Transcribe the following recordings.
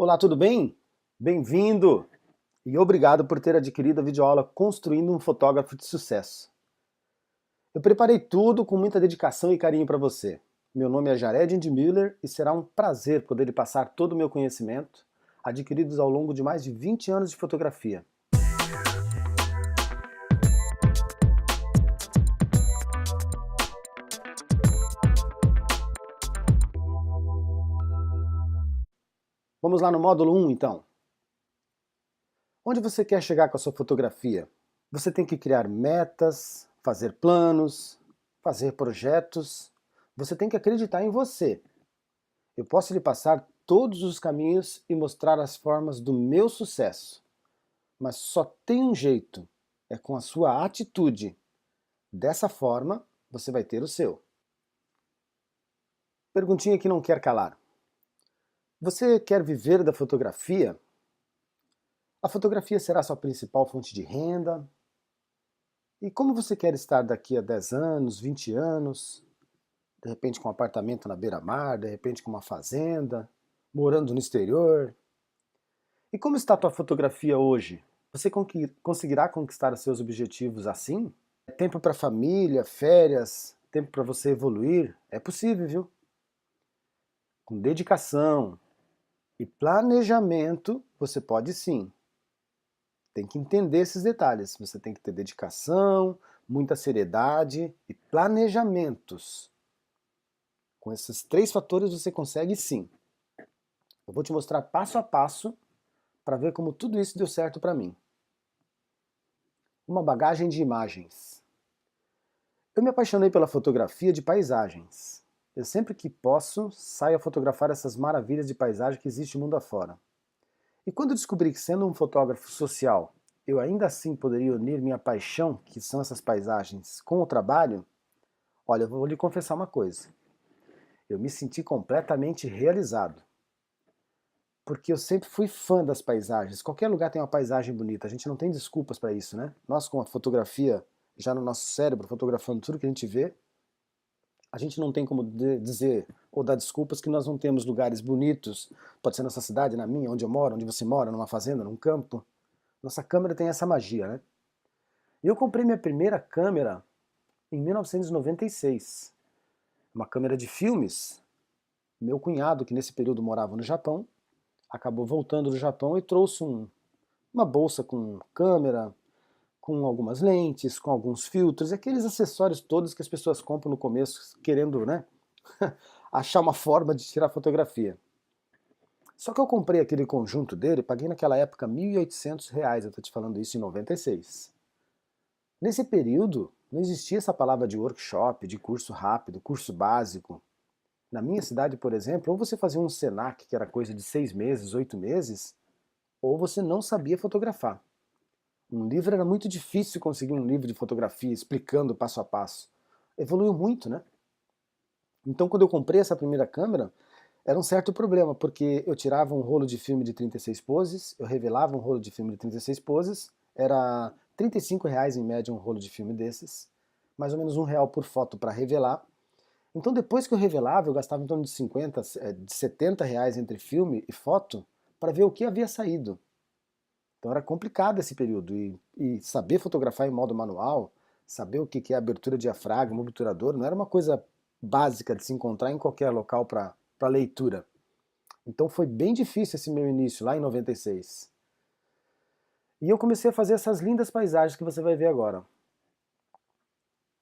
Olá, tudo bem? Bem-vindo e obrigado por ter adquirido a videoaula Construindo um Fotógrafo de Sucesso. Eu preparei tudo com muita dedicação e carinho para você. Meu nome é Jared Endmüller e será um prazer poder lhe passar todo o meu conhecimento, adquiridos ao longo de mais de 20 anos de fotografia. Vamos lá no módulo 1, então. Onde você quer chegar com a sua fotografia? Você tem que criar metas, fazer planos, fazer projetos. Você tem que acreditar em você. Eu posso lhe passar todos os caminhos e mostrar as formas do meu sucesso. Mas só tem um jeito, é com a sua atitude. Dessa forma, você vai ter o seu. Perguntinha que não quer calar. Você quer viver da fotografia? A fotografia será sua principal fonte de renda? E como você quer estar daqui a 10 anos, 20 anos? De repente com um apartamento na beira-mar, de repente com uma fazenda, morando no exterior? E como está a tua fotografia hoje? Você conseguirá conquistar os seus objetivos assim? Tempo para família, férias, tempo para você evoluir? É possível, viu? Com dedicação e planejamento, você pode sim. Tem que entender esses detalhes. Você tem que ter dedicação, muita seriedade e planejamentos. Com esses 3 fatores você consegue sim. Eu vou te mostrar passo a passo para ver como tudo isso deu certo para mim. Uma bagagem de imagens. Eu me apaixonei pela fotografia de paisagens. Eu sempre que posso, saio a fotografar essas maravilhas de paisagem que existe mundo afora. E quando descobri que sendo um fotógrafo social, eu ainda assim poderia unir minha paixão, que são essas paisagens, com o trabalho, olha, eu vou lhe confessar uma coisa. Eu me senti completamente realizado. Porque eu sempre fui fã das paisagens. Qualquer lugar tem uma paisagem bonita, a gente não tem desculpas para isso, né? Nós com a fotografia já no nosso cérebro, fotografando tudo que a gente vê, a gente não tem como dizer ou dar desculpas que nós não temos lugares bonitos, pode ser na sua cidade, na minha, onde eu moro, onde você mora, numa fazenda, num campo. Nossa câmera tem essa magia, né? E eu comprei minha primeira câmera em 1996. Uma câmera de filmes. Meu cunhado, que nesse período morava no Japão, acabou voltando do Japão e trouxe uma bolsa com câmera, com algumas lentes, com alguns filtros, aqueles acessórios todos que as pessoas compram no começo, querendo, né, achar uma forma de tirar fotografia. Só que eu comprei aquele conjunto dele, paguei naquela época R$ 1.800, eu estou te falando isso em 96. Nesse período, não existia essa palavra de workshop, de curso rápido, curso básico. Na minha cidade, por exemplo, ou você fazia um Senac, que era coisa de 6 meses, 8 meses, ou você não sabia fotografar. Um livro era muito difícil conseguir um livro de fotografia explicando passo a passo. Evoluiu muito, né? Então quando eu comprei essa primeira câmera, era um certo problema, porque eu tirava um rolo de filme de 36 poses, eu revelava um rolo de filme de 36 poses, era R$ 35 em média um rolo de filme desses, mais ou menos R$ 1 por foto para revelar. Então depois que eu revelava, eu gastava em torno de 50, de R$ 70 entre filme e foto para ver o que havia saído. Então era complicado esse período, e saber fotografar em modo manual, saber o que é abertura de diafragma, obturador, não era uma coisa básica de se encontrar em qualquer local para leitura. Então foi bem difícil esse meu início, lá em 96. E eu comecei a fazer essas lindas paisagens que você vai ver agora.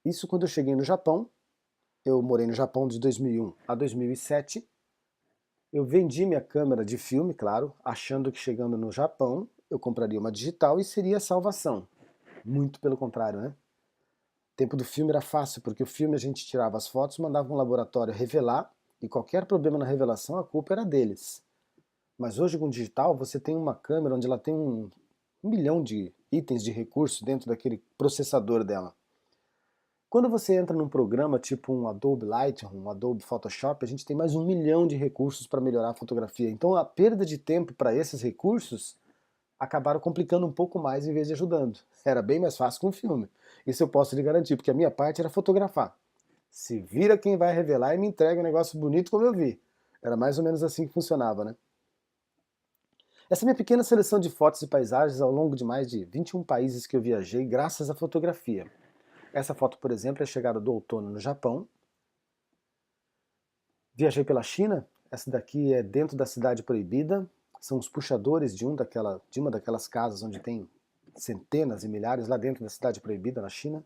Isso quando eu cheguei no Japão. Eu morei no Japão de 2001 a 2007. Eu vendi minha câmera de filme, claro, achando que chegando no Japão eu compraria uma digital e seria a salvação. Muito pelo contrário, né? O tempo do filme era fácil, porque o filme a gente tirava as fotos, mandava para um laboratório revelar, e qualquer problema na revelação a culpa era deles. Mas hoje com o digital você tem uma câmera onde ela tem um milhão de itens de recurso dentro daquele processador dela. Quando você entra num programa tipo um Adobe Lightroom, um Adobe Photoshop, a gente tem mais 1 milhão de recursos para melhorar a fotografia. Então a perda de tempo para esses recursos acabaram complicando um pouco mais em vez de ajudando. Era bem mais fácil com o filme. Isso eu posso lhe garantir, porque a minha parte era fotografar. Se vira quem vai revelar e me entrega um negócio bonito como eu vi. Era mais ou menos assim que funcionava, né? Essa minha pequena seleção de fotos e paisagens ao longo de mais de 21 países que eu viajei graças à fotografia. Essa foto, por exemplo, é a chegada do outono no Japão. Viajei pela China, essa daqui é dentro da Cidade Proibida, são os puxadores de uma daquelas casas onde tem centenas e milhares lá dentro da Cidade Proibida, na China.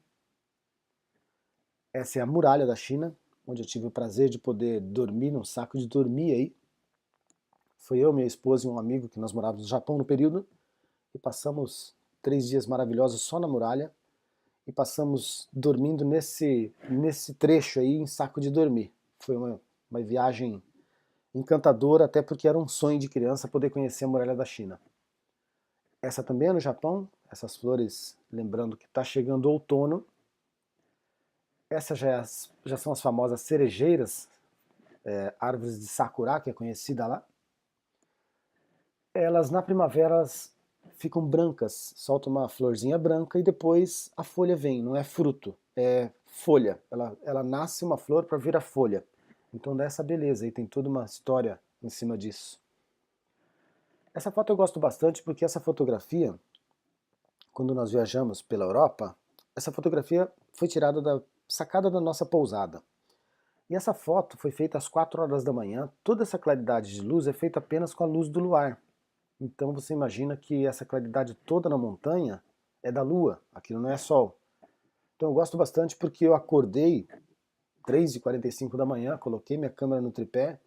Essa é a Muralha da China, onde eu tive o prazer de poder dormir num saco de dormir aí. Foi eu, minha esposa e um amigo que nós morávamos no Japão no período, e passamos 3 dias maravilhosos só na muralha, e passamos dormindo nesse trecho aí em saco de dormir. Foi uma viagem encantadora, até porque era um sonho de criança poder conhecer a Muralha da China. Essa também é no Japão, essas flores, lembrando que está chegando outono. Essas já são as famosas cerejeiras, árvores de sakura, que é conhecida lá. Elas na primavera elas ficam brancas, soltam uma florzinha branca e depois a folha vem, não é fruto, é folha. Ela nasce uma flor para virar folha. Então dá essa beleza e tem toda uma história em cima disso. Essa foto eu gosto bastante porque essa fotografia, quando nós viajamos pela Europa, essa fotografia foi tirada da sacada da nossa pousada. E essa foto foi feita às 4 horas da manhã, toda essa claridade de luz é feita apenas com a luz do luar. Então você imagina que essa claridade toda na montanha é da lua, aquilo não é sol. Então eu gosto bastante porque eu acordei 3h45 da manhã, coloquei minha câmera no tripé,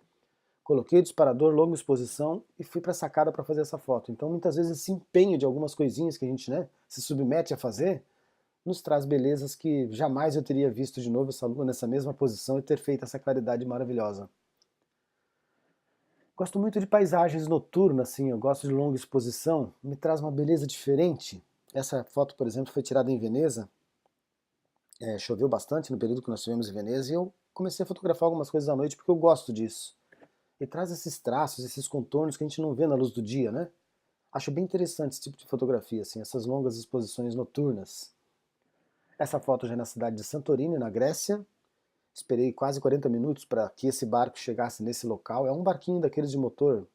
coloquei o disparador, longa exposição e fui para a sacada para fazer essa foto. Então muitas vezes esse empenho de algumas coisinhas que a gente se submete a fazer, nos traz belezas que jamais eu teria visto de novo essa lua nessa mesma posição e ter feito essa claridade maravilhosa. Gosto muito de paisagens noturnas, assim, eu gosto de longa exposição, me traz uma beleza diferente. Essa foto, por exemplo, foi tirada em Veneza, choveu bastante no período que nós estivemos em Veneza e eu comecei a fotografar algumas coisas à noite porque eu gosto disso. E traz esses traços, esses contornos que a gente não vê na luz do dia, né? Acho bem interessante esse tipo de fotografia, assim, essas longas exposições noturnas. Essa foto já é na cidade de Santorini, na Grécia. Esperei quase 40 minutos para que esse barco chegasse nesse local. É um barquinho daqueles de motor,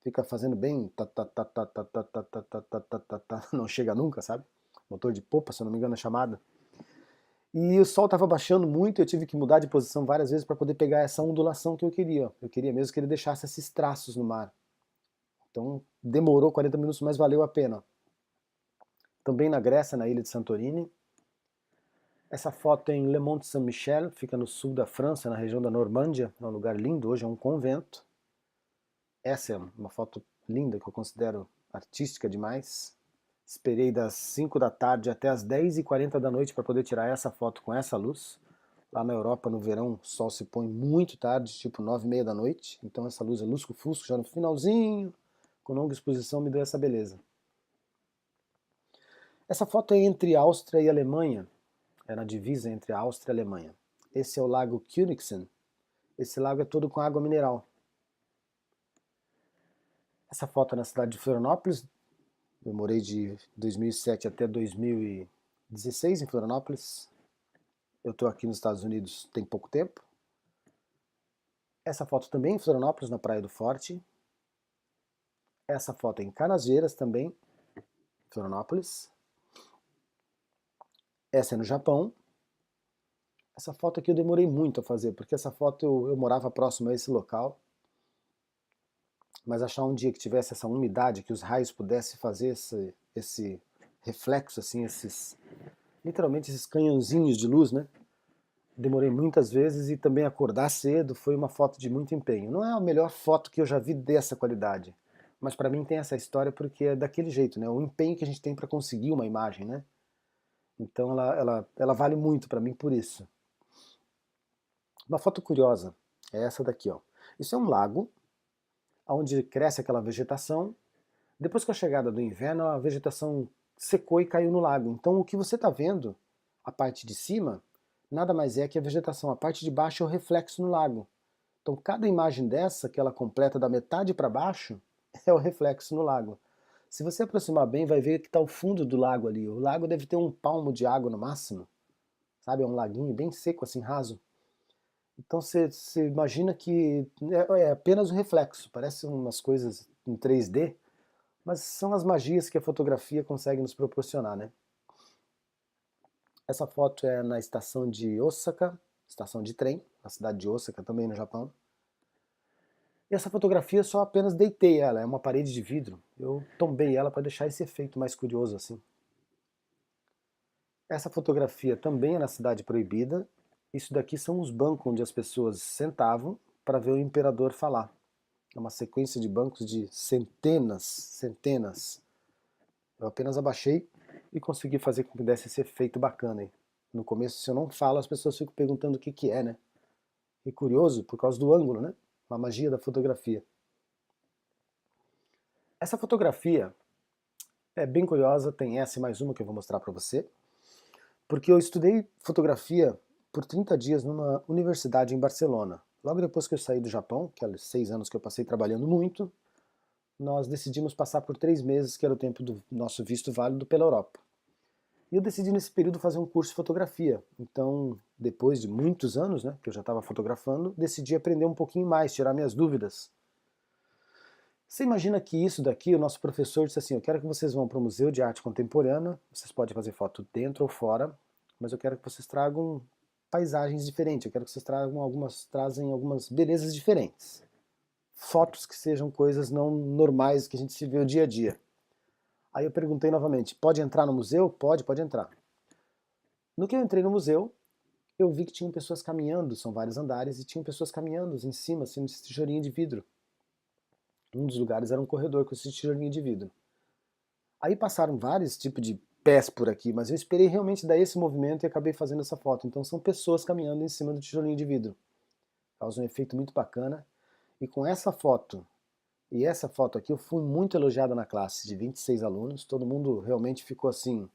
fica fazendo bem, não chega nunca, sabe? Motor de popa, se eu não me engano, é chamada. E o sol estava baixando muito, eu tive que mudar de posição várias vezes para poder pegar essa ondulação que eu queria. Eu queria mesmo que ele deixasse esses traços no mar. Então demorou 40 minutos, mas valeu a pena. Também na Grécia, na ilha de Santorini. Essa foto é em Le Mont Saint-Michel, fica no sul da França, na região da Normândia. É um lugar lindo, hoje é um convento. Essa é uma foto linda que eu considero artística demais. Esperei das 5 da tarde até as 10h40 da noite para poder tirar essa foto com essa luz. Lá na Europa, no verão, o sol se põe muito tarde, tipo 9h30 da noite. Então essa luz é lusco-fusco, já no finalzinho, com longa exposição, me deu essa beleza. Essa foto é entre Áustria e Alemanha. É na divisa entre a Áustria e a Alemanha. Esse é o lago Königsen. Esse lago é todo com água mineral. Essa foto é na cidade de Florianópolis. Eu morei de 2007 até 2016 em Florianópolis. Eu estou aqui nos Estados Unidos tem pouco tempo. Essa foto também em Florianópolis, na Praia do Forte. Essa foto é em Canasvieiras também, Florianópolis. Essa é no Japão. Essa foto aqui eu demorei muito a fazer, porque essa foto eu morava próximo a esse local. Mas achar um dia que tivesse essa umidade, que os raios pudessem fazer esse reflexo, assim, literalmente esses canhãozinhos de luz, né? Demorei muitas vezes e também acordar cedo foi uma foto de muito empenho. Não é a melhor foto que eu já vi dessa qualidade, mas para mim tem essa história porque é daquele jeito, né? O empenho que a gente tem para conseguir uma imagem, né? Então ela vale muito para mim por isso. Uma foto curiosa é essa daqui, ó. Isso é um lago, onde cresce aquela vegetação. Depois com a chegada do inverno, a vegetação secou e caiu no lago. Então o que você está vendo, a parte de cima, nada mais é que a vegetação. A parte de baixo é o reflexo no lago. Então cada imagem dessa, que ela completa da metade para baixo, é o reflexo no lago. Se você aproximar bem, vai ver que está o fundo do lago ali. O lago deve ter um palmo de água no máximo. Sabe, é um laguinho bem seco, assim, raso. Então você imagina que é apenas o reflexo. Parece umas coisas em 3D, Mas são as magias que a fotografia consegue nos proporcionar, né? Essa foto é na estação de Osaka, estação de trem, na cidade de Osaka, também no Japão. E essa fotografia eu só apenas deitei ela, é uma parede de vidro. Eu tombei ela para deixar esse efeito mais curioso assim. Essa fotografia também é na Cidade Proibida. Isso daqui são os bancos onde as pessoas sentavam para ver o imperador falar. É uma sequência de bancos de centenas. Eu apenas abaixei e consegui fazer com que desse esse efeito bacana aí. No começo, se eu não falo, as pessoas ficam perguntando o que que é, né? E curioso, por causa do ângulo, né? Uma magia da fotografia. Essa fotografia é bem curiosa, tem essa e mais uma que eu vou mostrar para você, porque eu estudei fotografia por 30 dias numa universidade em Barcelona. Logo depois que eu saí do Japão, que eram 6 anos que eu passei trabalhando muito, nós decidimos passar por 3 meses, que era o tempo do nosso visto válido, pela Europa. E eu decidi nesse período fazer um curso de fotografia. Então, depois de muitos anos, né, que eu já estava fotografando, decidi aprender um pouquinho mais, tirar minhas dúvidas. Você imagina que isso daqui, o nosso professor disse assim, eu quero que vocês vão para o Museu de Arte Contemporânea, vocês podem fazer foto dentro ou fora, mas eu quero que vocês tragam paisagens diferentes, eu quero que vocês trazem algumas belezas diferentes. Fotos que sejam coisas não normais que a gente se vê o dia a dia. Aí eu perguntei novamente, pode entrar no museu? Pode entrar. No que eu entrei no museu, eu vi que tinham pessoas caminhando, são vários andares, e tinham pessoas caminhando em cima, assim, nesse tijolinho de vidro. Um dos lugares era um corredor com esse tijolinho de vidro. Aí passaram vários tipos de pés por aqui, mas eu esperei realmente dar esse movimento e acabei fazendo essa foto. Então são pessoas caminhando em cima do tijolinho de vidro. Causa um efeito muito bacana. E com essa foto e essa foto aqui eu fui muito elogiado na classe de 26 alunos. Todo mundo realmente ficou assim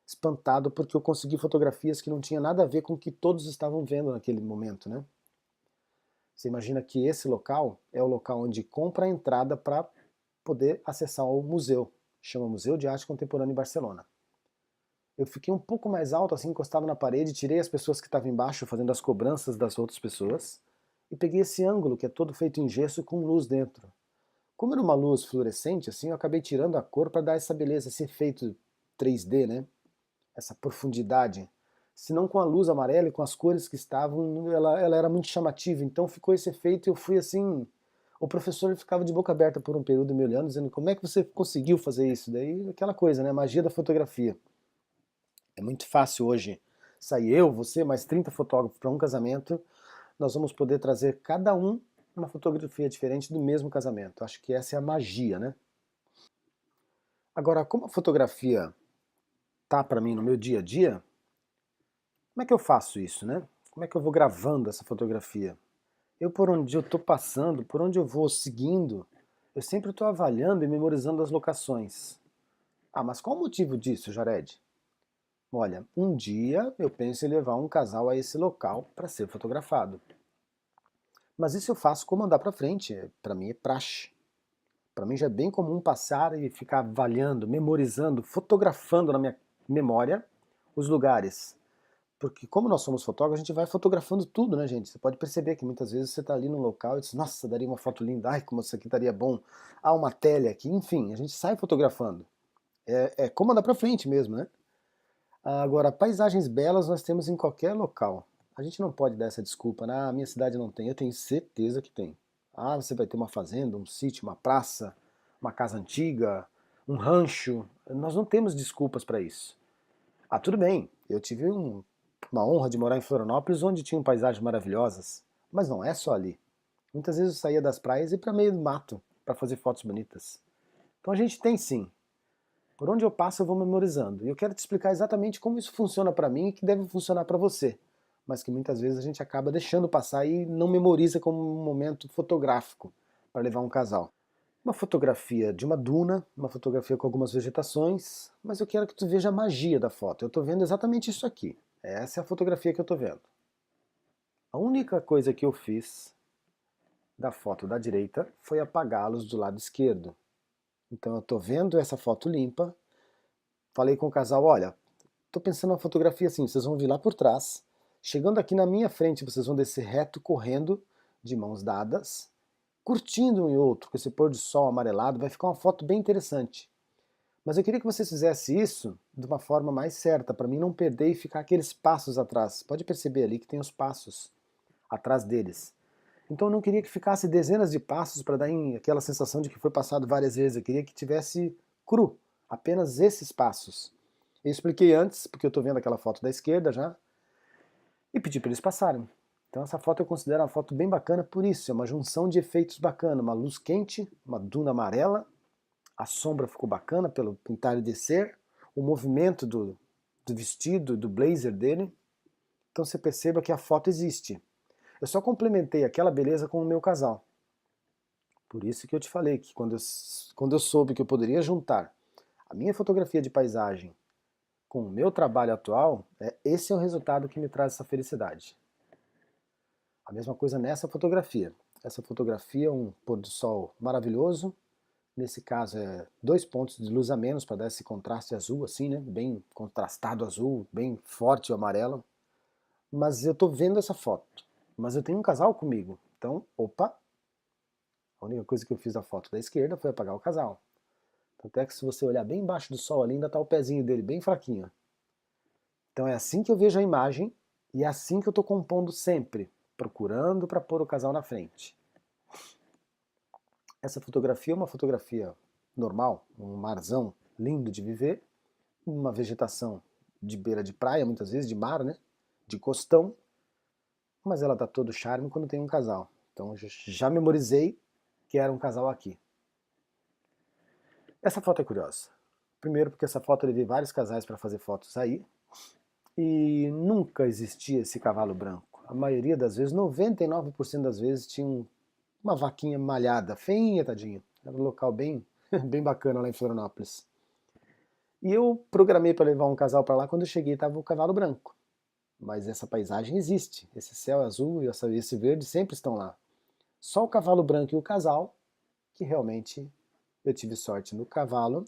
espantado porque eu consegui fotografias que não tinha nada a ver com o que todos estavam vendo naquele momento, né? Você imagina que esse local é o local onde compra a entrada para poder acessar o museu. Chama Museu de Arte Contemporânea em Barcelona. Eu fiquei um pouco mais alto, assim, encostado na parede, tirei as pessoas que estavam embaixo fazendo as cobranças das outras pessoas e peguei esse ângulo que é todo feito em gesso com luz dentro. Como era uma luz fluorescente, assim, eu acabei tirando a cor para dar essa beleza, esse efeito 3D, né? Essa profundidade. Se não com a luz amarela e com as cores que estavam, ela era muito chamativa, então ficou esse efeito e eu fui assim... O professor ficava de boca aberta por um período me olhando, dizendo como é que você conseguiu fazer isso? Daí aquela coisa, né? A magia da fotografia. É muito fácil hoje sair eu, você, mais 30 fotógrafos para um casamento, nós vamos poder trazer cada um uma fotografia diferente do mesmo casamento. Acho que essa é a magia, né? Agora, como a fotografia tá para mim no meu dia a dia, como é que eu faço isso, né? Como é que eu vou gravando essa fotografia? Eu, por onde eu estou passando, por onde eu vou seguindo, eu sempre estou avaliando e memorizando as locações. Ah, mas qual o motivo disso, Jared? Olha, um dia eu penso em levar um casal a esse local para ser fotografado. Mas isso eu faço como andar para frente, para mim é praxe. Para mim já é bem comum passar e ficar avaliando, memorizando, fotografando na minha memória os lugares. Porque como nós somos fotógrafos, a gente vai fotografando tudo, né, gente? Você pode perceber que muitas vezes você está ali num local e diz, nossa, daria uma foto linda, ai, como isso aqui estaria bom. Ah, uma tele aqui, enfim, a gente sai fotografando. É como andar para frente mesmo, né? Agora, paisagens belas nós temos em qualquer local. A gente não pode dar essa desculpa, né? Ah, a minha cidade não tem. Eu tenho certeza que tem. Ah, você vai ter uma fazenda, um sítio, uma praça, uma casa antiga, um rancho. Nós não temos desculpas para isso. Ah, tudo bem, eu tive uma honra de morar em Florianópolis, onde tinham paisagens maravilhosas. Mas não é só ali. Muitas vezes eu saía das praias e ia para meio do mato para fazer fotos bonitas. Então a gente tem sim. Por onde eu passo eu vou memorizando. E eu quero te explicar exatamente como isso funciona para mim e que deve funcionar para você. Mas que muitas vezes a gente acaba deixando passar e não memoriza como um momento fotográfico para levar um casal. Uma fotografia de uma duna, uma fotografia com algumas vegetações, mas eu quero que tu veja a magia da foto. Eu estou vendo exatamente isso aqui. Essa é a fotografia que eu estou vendo. A única coisa que eu fiz da foto da direita foi apagá-los do lado esquerdo. Então eu estou vendo essa foto limpa, falei com o casal, olha, estou pensando na fotografia assim, vocês vão vir lá por trás, chegando aqui na minha frente vocês vão descer reto correndo, de mãos dadas, curtindo um e outro, com esse pôr do sol amarelado, vai ficar uma foto bem interessante. Mas eu queria que você fizesse isso de uma forma mais certa, para mim não perder e ficar aqueles passos atrás. Pode perceber ali que tem os passos atrás deles. Então eu não queria que ficasse dezenas de passos para dar aquela sensação de que foi passado várias vezes. Eu queria que tivesse cru, apenas esses passos. Eu expliquei antes, porque eu estou vendo aquela foto da esquerda já, e pedi para eles passarem. Então essa foto eu considero uma foto bem bacana por isso, é uma junção de efeitos bacana, uma luz quente, uma duna amarela, a sombra ficou bacana pelo pintar e descer, o movimento do vestido, do blazer dele. Então você perceba que a foto existe. Eu só complementei aquela beleza com o meu casal. Por isso que eu te falei que quando eu soube que eu poderia juntar a minha fotografia de paisagem com o meu trabalho atual, esse é o resultado que me traz essa felicidade. A mesma coisa nessa fotografia. Essa fotografia é um pôr do sol maravilhoso. Nesse caso é 2 pontos de luz a menos para dar esse contraste azul assim, né? Bem contrastado azul, bem forte o amarelo. Mas eu estou vendo essa foto. Mas eu tenho um casal comigo. Então, opa! A única coisa que eu fiz da foto da esquerda foi apagar o casal. Tanto é que se você olhar bem embaixo do sol ali, ainda está o pezinho dele bem fraquinho. Então é assim que eu vejo a imagem e é assim que eu estou compondo sempre, procurando para pôr o casal na frente. Essa fotografia é uma fotografia normal, um marzão lindo de viver, uma vegetação de beira de praia, muitas vezes, de mar, né? De costão, mas ela dá todo o charme quando tem um casal. Então eu já memorizei que era um casal aqui. Essa foto é curiosa. Primeiro porque essa foto eu levei vários casais para fazer fotos aí, e nunca existia esse cavalo branco. A maioria das vezes, 99% das vezes, tinha uma vaquinha malhada, feinha, tadinha. Era um local bem, bem bacana lá em Florianópolis. E eu programei para levar um casal para lá, quando eu cheguei estava o cavalo branco. Mas essa paisagem existe, esse céu azul e esse verde sempre estão lá. Só o cavalo branco e o casal, que realmente eu tive sorte no cavalo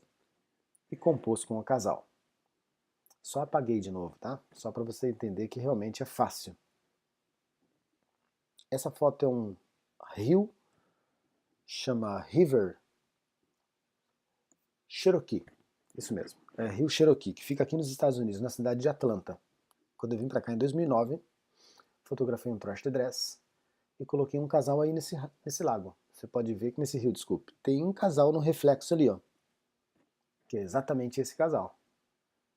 e compôs com o casal. Só apaguei de novo, tá? Só para você entender que realmente é fácil. Essa foto é um rio, chama River Cherokee. Isso mesmo, é Rio Cherokee, que fica aqui nos Estados Unidos, na cidade de Atlanta. Quando eu vim para cá em 2009, fotografei um trash de dress e coloquei um casal aí nesse lago. Você pode ver que nesse rio, desculpe, tem um casal no reflexo ali, ó, que é exatamente esse casal.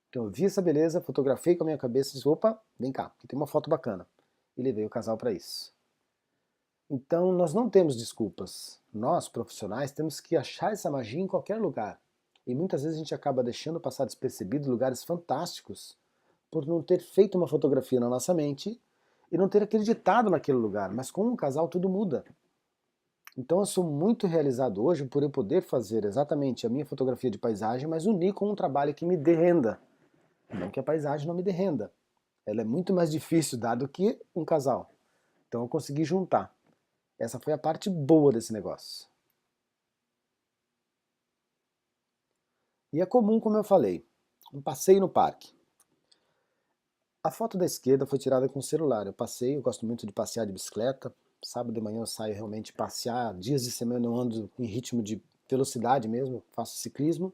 Então eu vi essa beleza, fotografei com a minha cabeça e disse, opa, vem cá, que tem uma foto bacana. E levei o casal para isso. Então nós não temos desculpas. Nós, profissionais, temos que achar essa magia em qualquer lugar. E muitas vezes a gente acaba deixando passar despercebido lugares fantásticos por não ter feito uma fotografia na nossa mente e não ter acreditado naquele lugar. Mas com um casal tudo muda. Então eu sou muito realizado hoje por eu poder fazer exatamente a minha fotografia de paisagem, mas unir com um trabalho que me dê renda. Não que a paisagem não me dê renda. Ela é muito mais difícil dado que um casal. Então eu consegui juntar. Essa foi a parte boa desse negócio. E é comum, como eu falei, um passeio no parque. A foto da esquerda foi tirada com o celular. Eu gosto muito de passear de bicicleta. Sábado de manhã eu saio realmente passear. Dias de semana eu ando em ritmo de velocidade mesmo, faço ciclismo.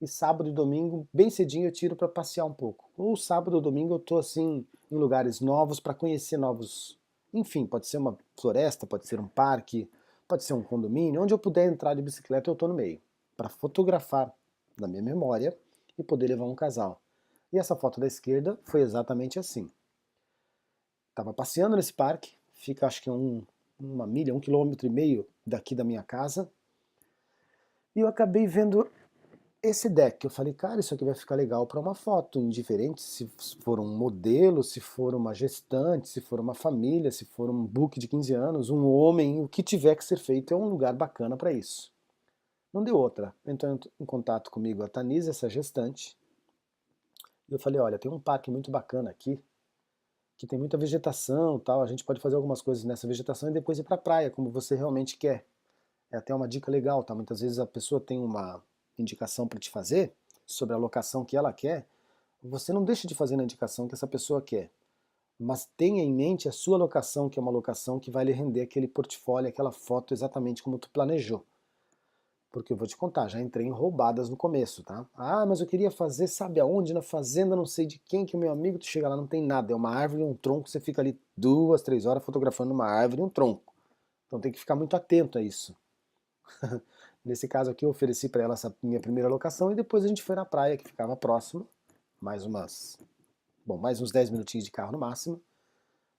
E sábado e domingo, bem cedinho, eu tiro para passear um pouco. Ou sábado ou domingo eu tô assim em lugares novos para conhecer novos. Enfim, pode ser uma floresta, pode ser um parque, pode ser um condomínio, onde eu puder entrar de bicicleta eu tô no meio, para fotografar na minha memória e poder levar um casal. E essa foto da esquerda foi exatamente assim. Estava passeando nesse parque, fica acho que uma milha, 1,5 km daqui da minha casa, e eu acabei vendo esse deck. Eu falei, cara, isso aqui vai ficar legal para uma foto, indiferente se for um modelo, se for uma gestante, se for uma família, se for um book de 15 anos, um homem, o que tiver que ser feito é um lugar bacana para isso. Não deu outra. Entrou em contato comigo a Tanise, essa gestante, e eu falei, olha, tem um parque muito bacana aqui, que tem muita vegetação, tal, a gente pode fazer algumas coisas nessa vegetação e depois ir para a praia, como você realmente quer. É até uma dica legal, tá? Muitas vezes a pessoa tem uma indicação para te fazer sobre a locação que ela quer, você não deixa de fazer na indicação que essa pessoa quer. mas tenha em mente a sua locação, que é uma locação que vai lhe render aquele portfólio, aquela foto exatamente como tu planejou. Porque eu vou te contar, já entrei em roubadas no começo, tá? Ah, mas eu queria fazer, sabe aonde? Na fazenda, não sei de quem, que é meu amigo, tu chega lá, não tem nada, é uma árvore e um tronco, você fica ali 2, 3 horas fotografando uma árvore e um tronco. Então tem que ficar muito atento a isso. Nesse caso aqui eu ofereci para ela essa minha primeira locação e depois a gente foi na praia, que ficava próximo, mais uns 10 minutinhos de carro no máximo,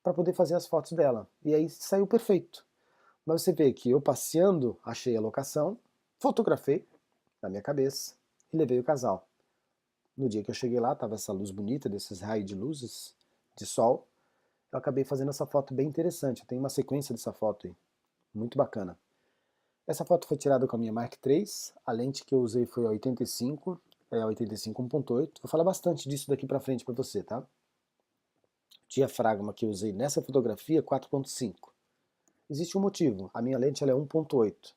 para poder fazer as fotos dela. E aí saiu perfeito. Mas você vê que eu passeando, achei a locação, fotografei na minha cabeça e levei o casal. No dia que eu cheguei lá, tava essa luz bonita, desses raios de luzes, de sol, eu acabei fazendo essa foto bem interessante. Tem uma sequência dessa foto aí, muito bacana. Essa foto foi tirada com a minha Mark III, a lente que eu usei foi a 85, é a 85 1.8. Vou falar bastante disso daqui pra frente pra você, tá? O diafragma que eu usei nessa fotografia, 4.5. Existe um motivo, a minha lente ela é 1.8.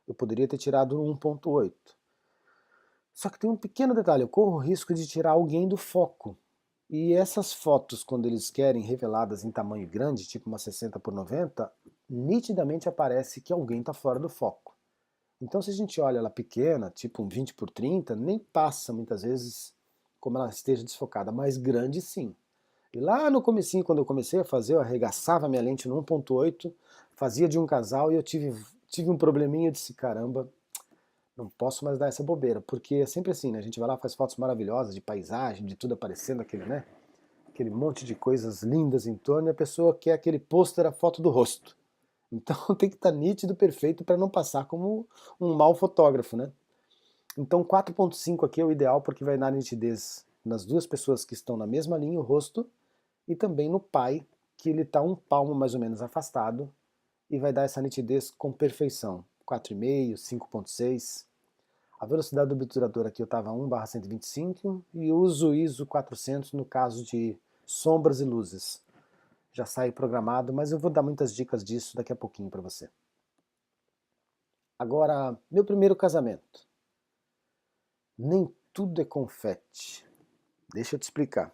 Eu poderia ter tirado um 1.8. Só que tem um pequeno detalhe, eu corro o risco de tirar alguém do foco. E essas fotos, quando eles querem reveladas em tamanho grande, tipo uma 60 por 90, nitidamente aparece que alguém está fora do foco. Então se a gente olha ela pequena, tipo um 20 por 30, nem passa muitas vezes como ela esteja desfocada, mas grande sim. E lá no comecinho, quando eu comecei a fazer, eu arregaçava minha lente no 1.8, fazia de um casal e eu tive um probleminha, eu disse, caramba, não posso mais dar essa bobeira, porque é sempre assim, né? A gente vai lá, faz fotos maravilhosas de paisagem, de tudo aparecendo, aquele, né? Aquele monte de coisas lindas em torno, e a pessoa quer aquele pôster, a foto do rosto. Então tem que estar nítido, perfeito, para não passar como um mau fotógrafo, né? Então 4.5 aqui é o ideal, porque vai dar nitidez nas duas pessoas que estão na mesma linha, o rosto, e também no pai, que ele está um palmo mais ou menos afastado, e vai dar essa nitidez com perfeição. 4,5, 5.6. A velocidade do obturador aqui eu estava 1/125 e uso o ISO 400 no caso de sombras e luzes. Já sai programado, mas eu vou dar muitas dicas disso daqui a pouquinho para você. Agora, meu primeiro casamento. Nem tudo é confete. Deixa eu te explicar.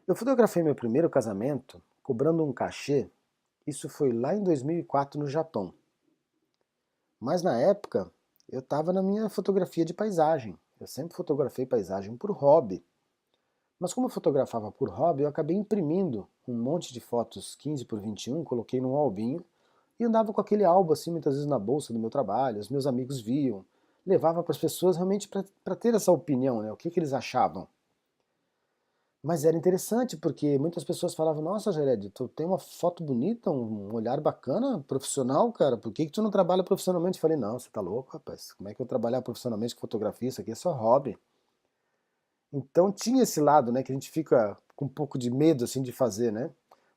Eu fotografei meu primeiro casamento cobrando um cachê, isso foi lá em 2004 no Japão. Mas na época eu estava na minha fotografia de paisagem. Eu sempre fotografei paisagem por hobby. Mas como eu fotografava por hobby, eu acabei imprimindo um monte de fotos 15 por 21, coloquei num albinho e andava com aquele álbum assim muitas vezes na bolsa do meu trabalho, os meus amigos viam, levava para as pessoas realmente para ter essa opinião, né, o que eles achavam. Mas era interessante porque muitas pessoas falavam, nossa Jared, tu tem uma foto bonita, um olhar bacana, profissional, cara, por que tu não trabalha profissionalmente? Eu falei, não, você tá louco, rapaz, como é que eu trabalhar profissionalmente com fotografia? Isso aqui é só hobby. Então tinha esse lado, né, que a gente fica com um pouco de medo assim de fazer, né?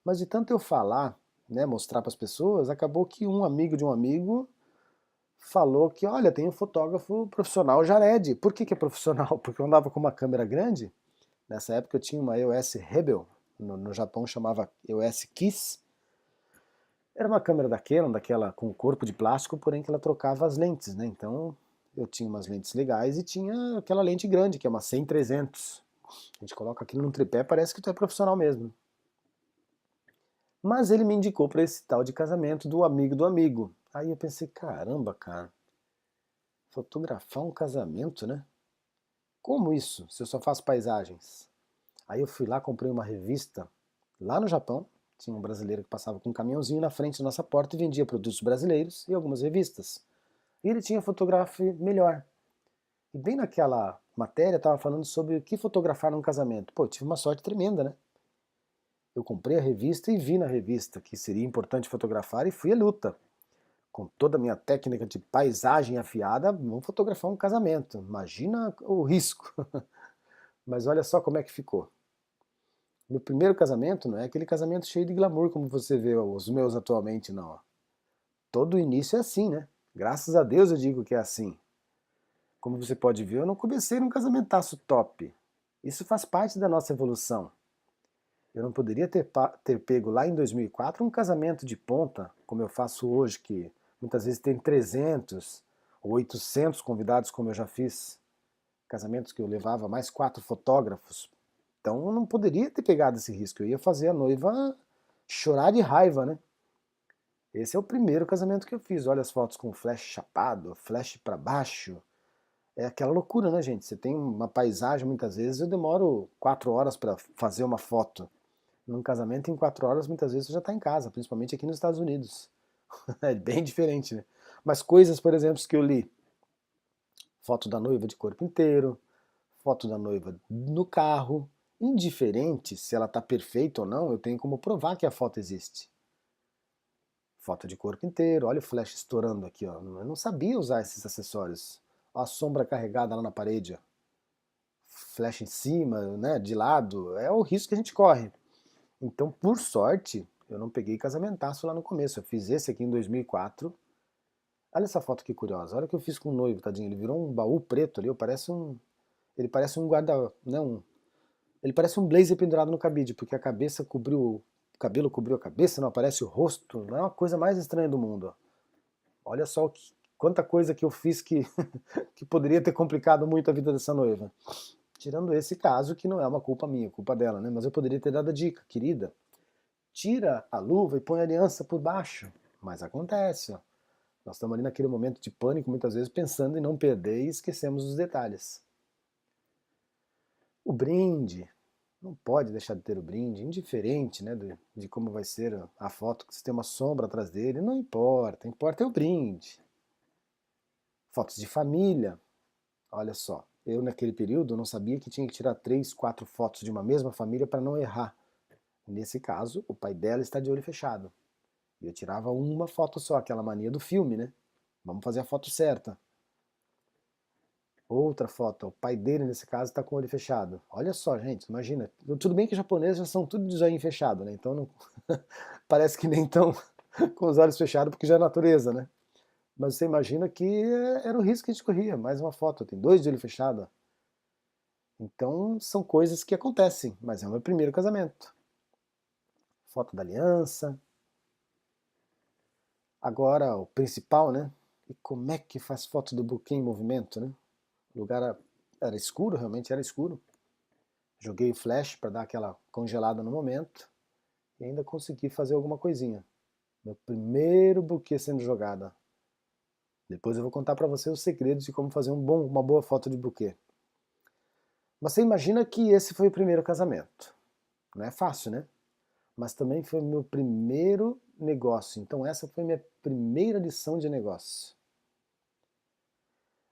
Mas de tanto eu falar, né, mostrar para as pessoas, acabou que um amigo de um amigo falou que, olha, tem um fotógrafo profissional Jared. Por que é profissional? Porque eu andava com uma câmera grande. Nessa época eu tinha uma EOS Rebel, no Japão chamava EOS Kiss. Era uma câmera da Canon, daquela com corpo de plástico, porém que ela trocava as lentes, né? Então eu tinha umas lentes legais e tinha aquela lente grande, que é uma 100-300. A gente coloca aquilo num tripé, parece que tu é profissional mesmo. Mas ele me indicou para esse tal de casamento do amigo do amigo. Aí eu pensei, caramba, cara, fotografar um casamento, né? Como isso, se eu só faço paisagens? Aí eu fui lá, comprei uma revista lá no Japão. Tinha um brasileiro que passava com um caminhãozinho na frente da nossa porta e vendia produtos brasileiros e algumas revistas. E ele tinha fotografia melhor. E bem naquela matéria estava falando sobre o que fotografar num casamento. Pô, eu tive uma sorte tremenda, né? Eu comprei a revista e vi na revista que seria importante fotografar e fui à luta. Com toda a minha técnica de paisagem afiada, vamos fotografar um casamento. Imagina o risco. Mas olha só como é que ficou. Meu primeiro casamento não é aquele casamento cheio de glamour como você vê os meus atualmente, não. Todo início é assim, né? Graças a Deus eu digo que é assim. Como você pode ver, eu não comecei num casamentaço top. Isso faz parte da nossa evolução. Eu não poderia ter pego lá em 2004 um casamento de ponta, como eu faço hoje, que muitas vezes tem 300 ou 800 convidados, como eu já fiz. Casamentos que eu levava mais 4 fotógrafos, Então eu não poderia ter pegado esse risco, eu ia fazer a noiva chorar de raiva, né? Esse é o primeiro casamento que eu fiz. Olha as fotos com flash chapado, flash para baixo. É aquela loucura, né, gente? Você tem uma paisagem, muitas vezes eu demoro 4 horas para fazer uma foto. Num casamento, em 4 horas, muitas vezes você já está em casa, principalmente aqui nos Estados Unidos. É bem diferente, né? Mas coisas, por exemplo, que eu li. Foto da noiva de corpo inteiro, foto da noiva no carro. Indiferente se ela está perfeita ou não, eu tenho como provar que a foto existe. Foto de corpo inteiro, olha o flash estourando aqui, ó. Eu não sabia usar esses acessórios. Ó, a sombra carregada lá na parede, ó. Flash em cima, né, de lado, é o risco que a gente corre. Então, por sorte, eu não peguei casamentaço lá no começo. Eu fiz esse aqui em 2004. Olha essa foto que curiosa. Olha o que eu fiz com o noivo, tadinho. Ele virou um baú preto ali, ele parece um guarda, né, ele parece um blazer pendurado no cabide, porque a cabeça cobriu, o cabelo cobriu a cabeça, não aparece o rosto. Não é uma coisa mais estranha do mundo, ó. Olha só quanta coisa que eu fiz que, que poderia ter complicado muito a vida dessa noiva. Tirando esse caso, que não é uma culpa minha, culpa dela, né? Mas eu poderia ter dado a dica, querida, tira a luva e põe a aliança por baixo. Mas acontece, ó. Nós estamos ali naquele momento de pânico, muitas vezes pensando em não perder e esquecemos os detalhes. O brinde, não pode deixar de ter o brinde, indiferente, né, de como vai ser a foto, que se tem uma sombra atrás dele, não importa, importa é o brinde. Fotos de família, olha só, eu naquele período não sabia que tinha que tirar 3, 4 fotos de uma mesma família para não errar. Nesse caso, o pai dela está de olho fechado. E eu tirava uma foto só, aquela mania do filme, né? Vamos fazer a foto certa. Outra foto, o pai dele nesse caso está com o olho fechado. Olha só, gente, imagina. Tudo bem que os japoneses já são tudo de olho fechado, né? Então não... parece que nem estão com os olhos fechados porque já é natureza, né? Mas você imagina que era o risco que a gente corria. Mais uma foto, tem 2 de olho fechado. Então são coisas que acontecem, mas é o meu primeiro casamento. Foto da aliança. Agora o principal, né? E como é que faz foto do buquê em movimento, né? O lugar era escuro, realmente era escuro. Joguei o flash para dar aquela congelada no momento e ainda consegui fazer alguma coisinha. Meu primeiro buquê sendo jogado. Depois eu vou contar para você os segredos de como fazer uma boa foto de buquê. Mas você imagina que esse foi o primeiro casamento. Não é fácil, né? Mas também foi meu primeiro negócio. Então essa foi minha primeira lição de negócio.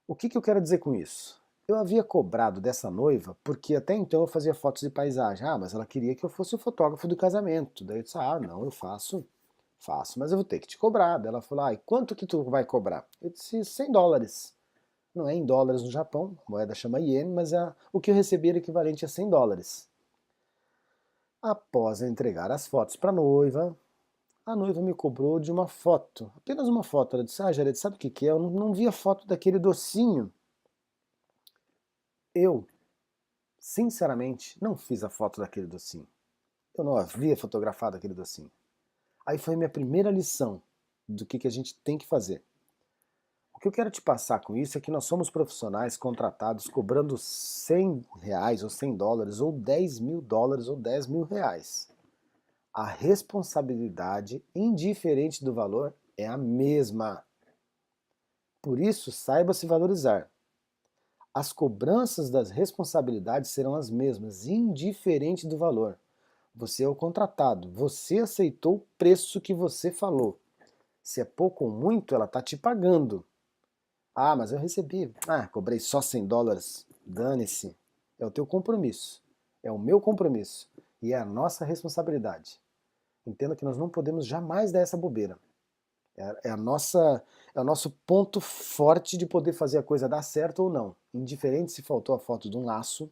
O que eu quero dizer com isso? Eu havia cobrado dessa noiva porque até então eu fazia fotos de paisagem. Ah, mas ela queria que eu fosse o fotógrafo do casamento. Daí eu disse, ah, não, eu faço, mas eu vou ter que te cobrar. Daí ela falou, ah, e quanto que tu vai cobrar? Eu disse, $100. Não é em dólares no Japão, a moeda chama iene, mas o que eu recebi era equivalente a $100. Após eu entregar as fotos para a noiva me cobrou de uma foto, apenas uma foto. Ela disse, ah, Jared, sabe o que que é? Eu não vi a foto daquele docinho. Eu, sinceramente, não fiz a foto daquele docinho. Eu não havia fotografado aquele docinho. Aí foi a minha primeira lição do que a gente tem que fazer. O que eu quero te passar com isso é que nós somos profissionais contratados cobrando R$ 100 ou $100 ou $10.000 ou R$ 10.000. A responsabilidade, indiferente do valor, é a mesma. Por isso, saiba se valorizar. As cobranças das responsabilidades serão as mesmas, indiferente do valor. Você é o contratado, você aceitou o preço que você falou. Se é pouco ou muito, ela está te pagando. Ah, mas eu recebi. Ah, cobrei só $100. Dane-se. É o teu compromisso. É o meu compromisso. E é a nossa responsabilidade. Entenda que nós não podemos jamais dar essa bobeira. É o nosso ponto forte de poder fazer a coisa dar certo ou não. Indiferente se faltou a foto de um laço,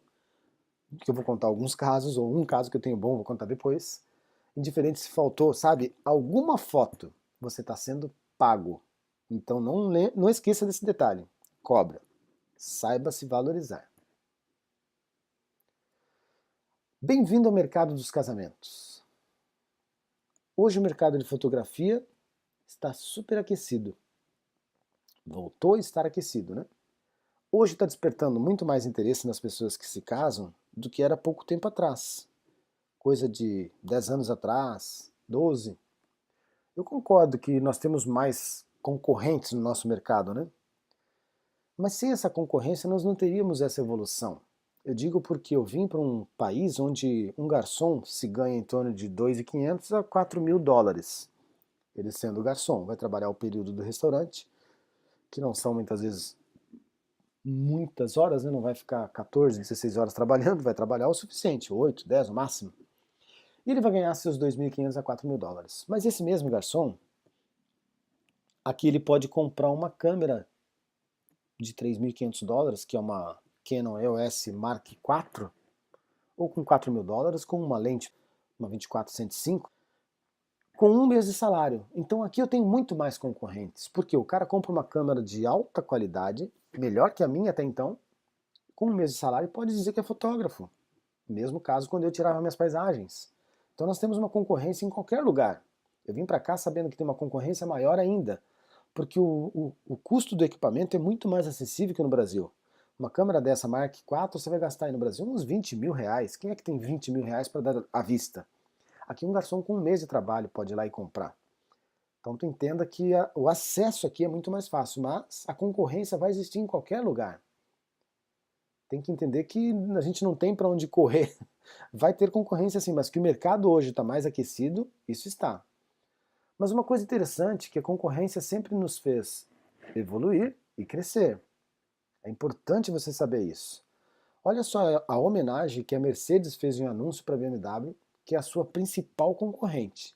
que eu vou contar alguns casos, ou um caso que eu tenho bom, vou contar depois. Indiferente se faltou, sabe, alguma foto, você está sendo pago. Então não esqueça desse detalhe. Cobra. Saiba se valorizar. Bem-vindo ao mercado dos casamentos. Hoje o mercado de fotografia está super aquecido. Voltou a estar aquecido, né? Hoje está despertando muito mais interesse nas pessoas que se casam do que era pouco tempo atrás. Coisa de 10 anos atrás, 12. Eu concordo que nós temos mais concorrentes no nosso mercado, né? Mas sem essa concorrência nós não teríamos essa evolução. Eu digo porque eu vim para um país onde um garçom se ganha em torno de 2.500 a 4.000 dólares. Ele sendo garçom, vai trabalhar o período do restaurante, que não são muitas vezes muitas horas, né? Não vai ficar 14, 16 horas trabalhando, vai trabalhar o suficiente, 8, 10 no máximo. E ele vai ganhar seus 2.500 a 4.000 dólares. Mas esse mesmo garçom, aqui ele pode comprar uma câmera de 3.500 dólares, que é uma Canon EOS Mark IV, ou com 4.000 dólares, com uma lente, uma 24-105, com um mês de salário. Então aqui eu tenho muito mais concorrentes, porque o cara compra uma câmera de alta qualidade, melhor que a minha até então, com um mês de salário pode dizer que é fotógrafo. Mesmo caso quando eu tirava minhas paisagens. Então nós temos uma concorrência em qualquer lugar. Eu vim para cá sabendo que tem uma concorrência maior ainda, porque o custo do equipamento é muito mais acessível que no Brasil. Uma câmera dessa Mark IV você vai gastar aí no Brasil uns 20 mil reais. Quem é que tem 20 mil reais para dar à vista? Aqui um garçom com um mês de trabalho pode ir lá e comprar. Então tu entenda que o acesso aqui é muito mais fácil, mas a concorrência vai existir em qualquer lugar. Tem que entender que a gente não tem para onde correr. Vai ter concorrência sim, mas que o mercado hoje está mais aquecido, isso está. Mas uma coisa interessante é que a concorrência sempre nos fez evoluir e crescer. É importante você saber isso. Olha só a homenagem que a Mercedes fez em um anúncio para a BMW, que é a sua principal concorrente.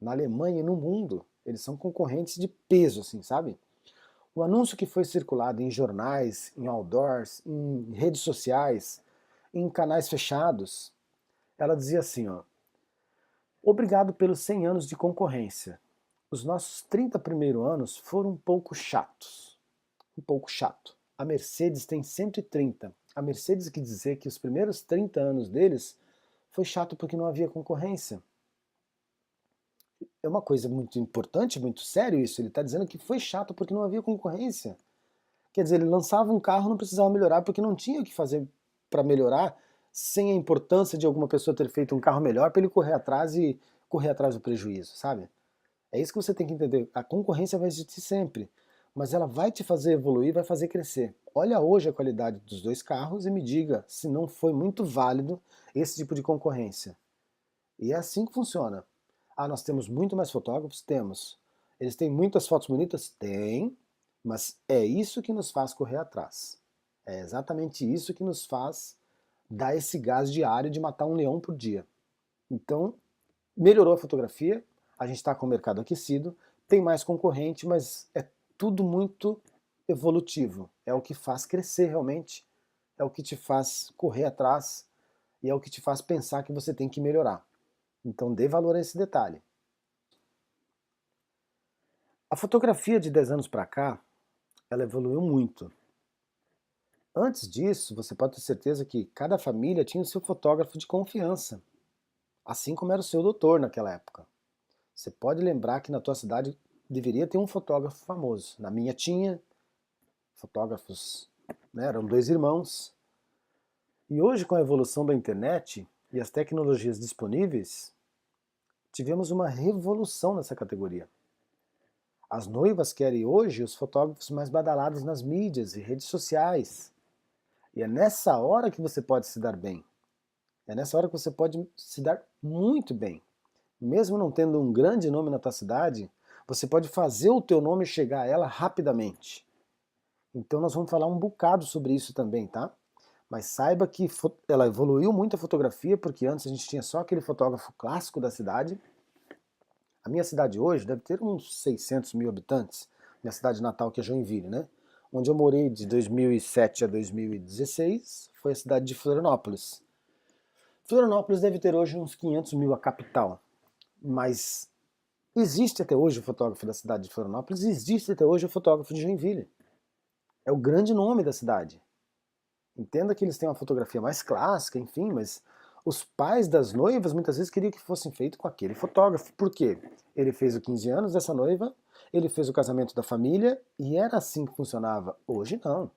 Na Alemanha e no mundo, eles são concorrentes de peso, assim, sabe? O anúncio que foi circulado em jornais, em outdoors, em redes sociais, em canais fechados, ela dizia assim, ó: obrigado pelos 100 anos de concorrência. Os nossos 30 primeiros anos foram um pouco chatos. Um pouco chato. A Mercedes tem 130. A Mercedes quis dizer que os primeiros 30 anos deles foi chato porque não havia concorrência. É uma coisa muito importante, muito sério isso. Ele está dizendo que foi chato porque não havia concorrência. Quer dizer, ele lançava um carro, não precisava melhorar porque não tinha o que fazer para melhorar, sem a importância de alguma pessoa ter feito um carro melhor para ele correr atrás e correr atrás do prejuízo, sabe? É isso que você tem que entender. A concorrência vai existir sempre, mas ela vai te fazer evoluir, vai fazer crescer. Olha hoje a qualidade dos dois carros e me diga se não foi muito válido esse tipo de concorrência. E é assim que funciona. Ah, nós temos muito mais fotógrafos? Temos. Eles têm muitas fotos bonitas? Tem. Mas é isso que nos faz correr atrás. É exatamente isso que nos faz dar esse gás diário de matar um leão por dia. Então, melhorou a fotografia, a gente está com o mercado aquecido, tem mais concorrente, mas é tudo muito evolutivo. É o que faz crescer realmente, é o que te faz correr atrás e é o que te faz pensar que você tem que melhorar. Então dê valor a esse detalhe. A fotografia de 10 anos para cá, ela evoluiu muito. Antes disso, você pode ter certeza que cada família tinha o seu fotógrafo de confiança, assim como era o seu doutor naquela época. Você pode lembrar que na tua cidade deveria ter um fotógrafo famoso. Na minha tinha, fotógrafos, né, eram dois irmãos. E hoje, com a evolução da internet e as tecnologias disponíveis, tivemos uma revolução nessa categoria. As noivas querem hoje os fotógrafos mais badalados nas mídias e redes sociais. E é nessa hora que você pode se dar bem. É nessa hora que você pode se dar muito bem. Mesmo não tendo um grande nome na tua cidade, você pode fazer o teu nome chegar a ela rapidamente. Então nós vamos falar um bocado sobre isso também, tá? Mas saiba que ela evoluiu muito a fotografia, porque antes a gente tinha só aquele fotógrafo clássico da cidade. A minha cidade hoje deve ter uns 600 mil habitantes, minha cidade natal que é Joinville, né? Onde eu morei de 2007 a 2016 foi a cidade de Florianópolis. Florianópolis deve ter hoje uns 500 mil, a capital, mas existe até hoje o fotógrafo da cidade de Florianópolis, existe até hoje o fotógrafo de Joinville. É o grande nome da cidade. Entenda que eles têm uma fotografia mais clássica, enfim, mas os pais das noivas muitas vezes queriam que fossem feitos com aquele fotógrafo. Por quê? Ele fez os 15 anos dessa noiva, ele fez o casamento da família e era assim que funcionava. Hoje não.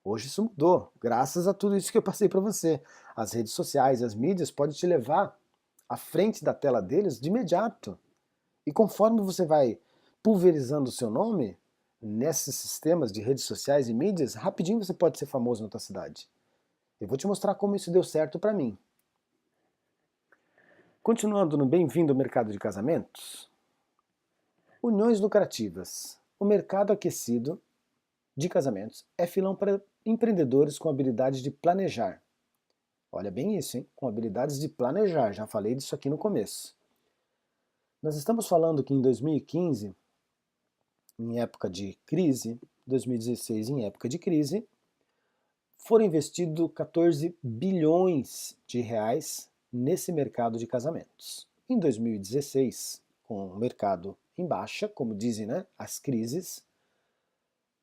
Hoje isso mudou, graças a tudo isso que eu passei para você. As redes sociais, as mídias podem te levar à frente da tela deles de imediato. E conforme você vai pulverizando o seu nome nesses sistemas de redes sociais e mídias, rapidinho você pode ser famoso na tua cidade. Eu vou te mostrar como isso deu certo para mim. Continuando no bem-vindo ao mercado de casamentos, uniões lucrativas. O mercado aquecido de casamentos é filão para empreendedores com habilidade de planejar. Olha bem isso, hein? Com habilidades de planejar, já falei disso aqui no começo. Nós estamos falando que em 2015, em época de crise, 2016 em época de crise, foram investidos 14 bilhões de reais nesse mercado de casamentos. Em 2016, com o mercado em baixa, como dizem, né, as crises,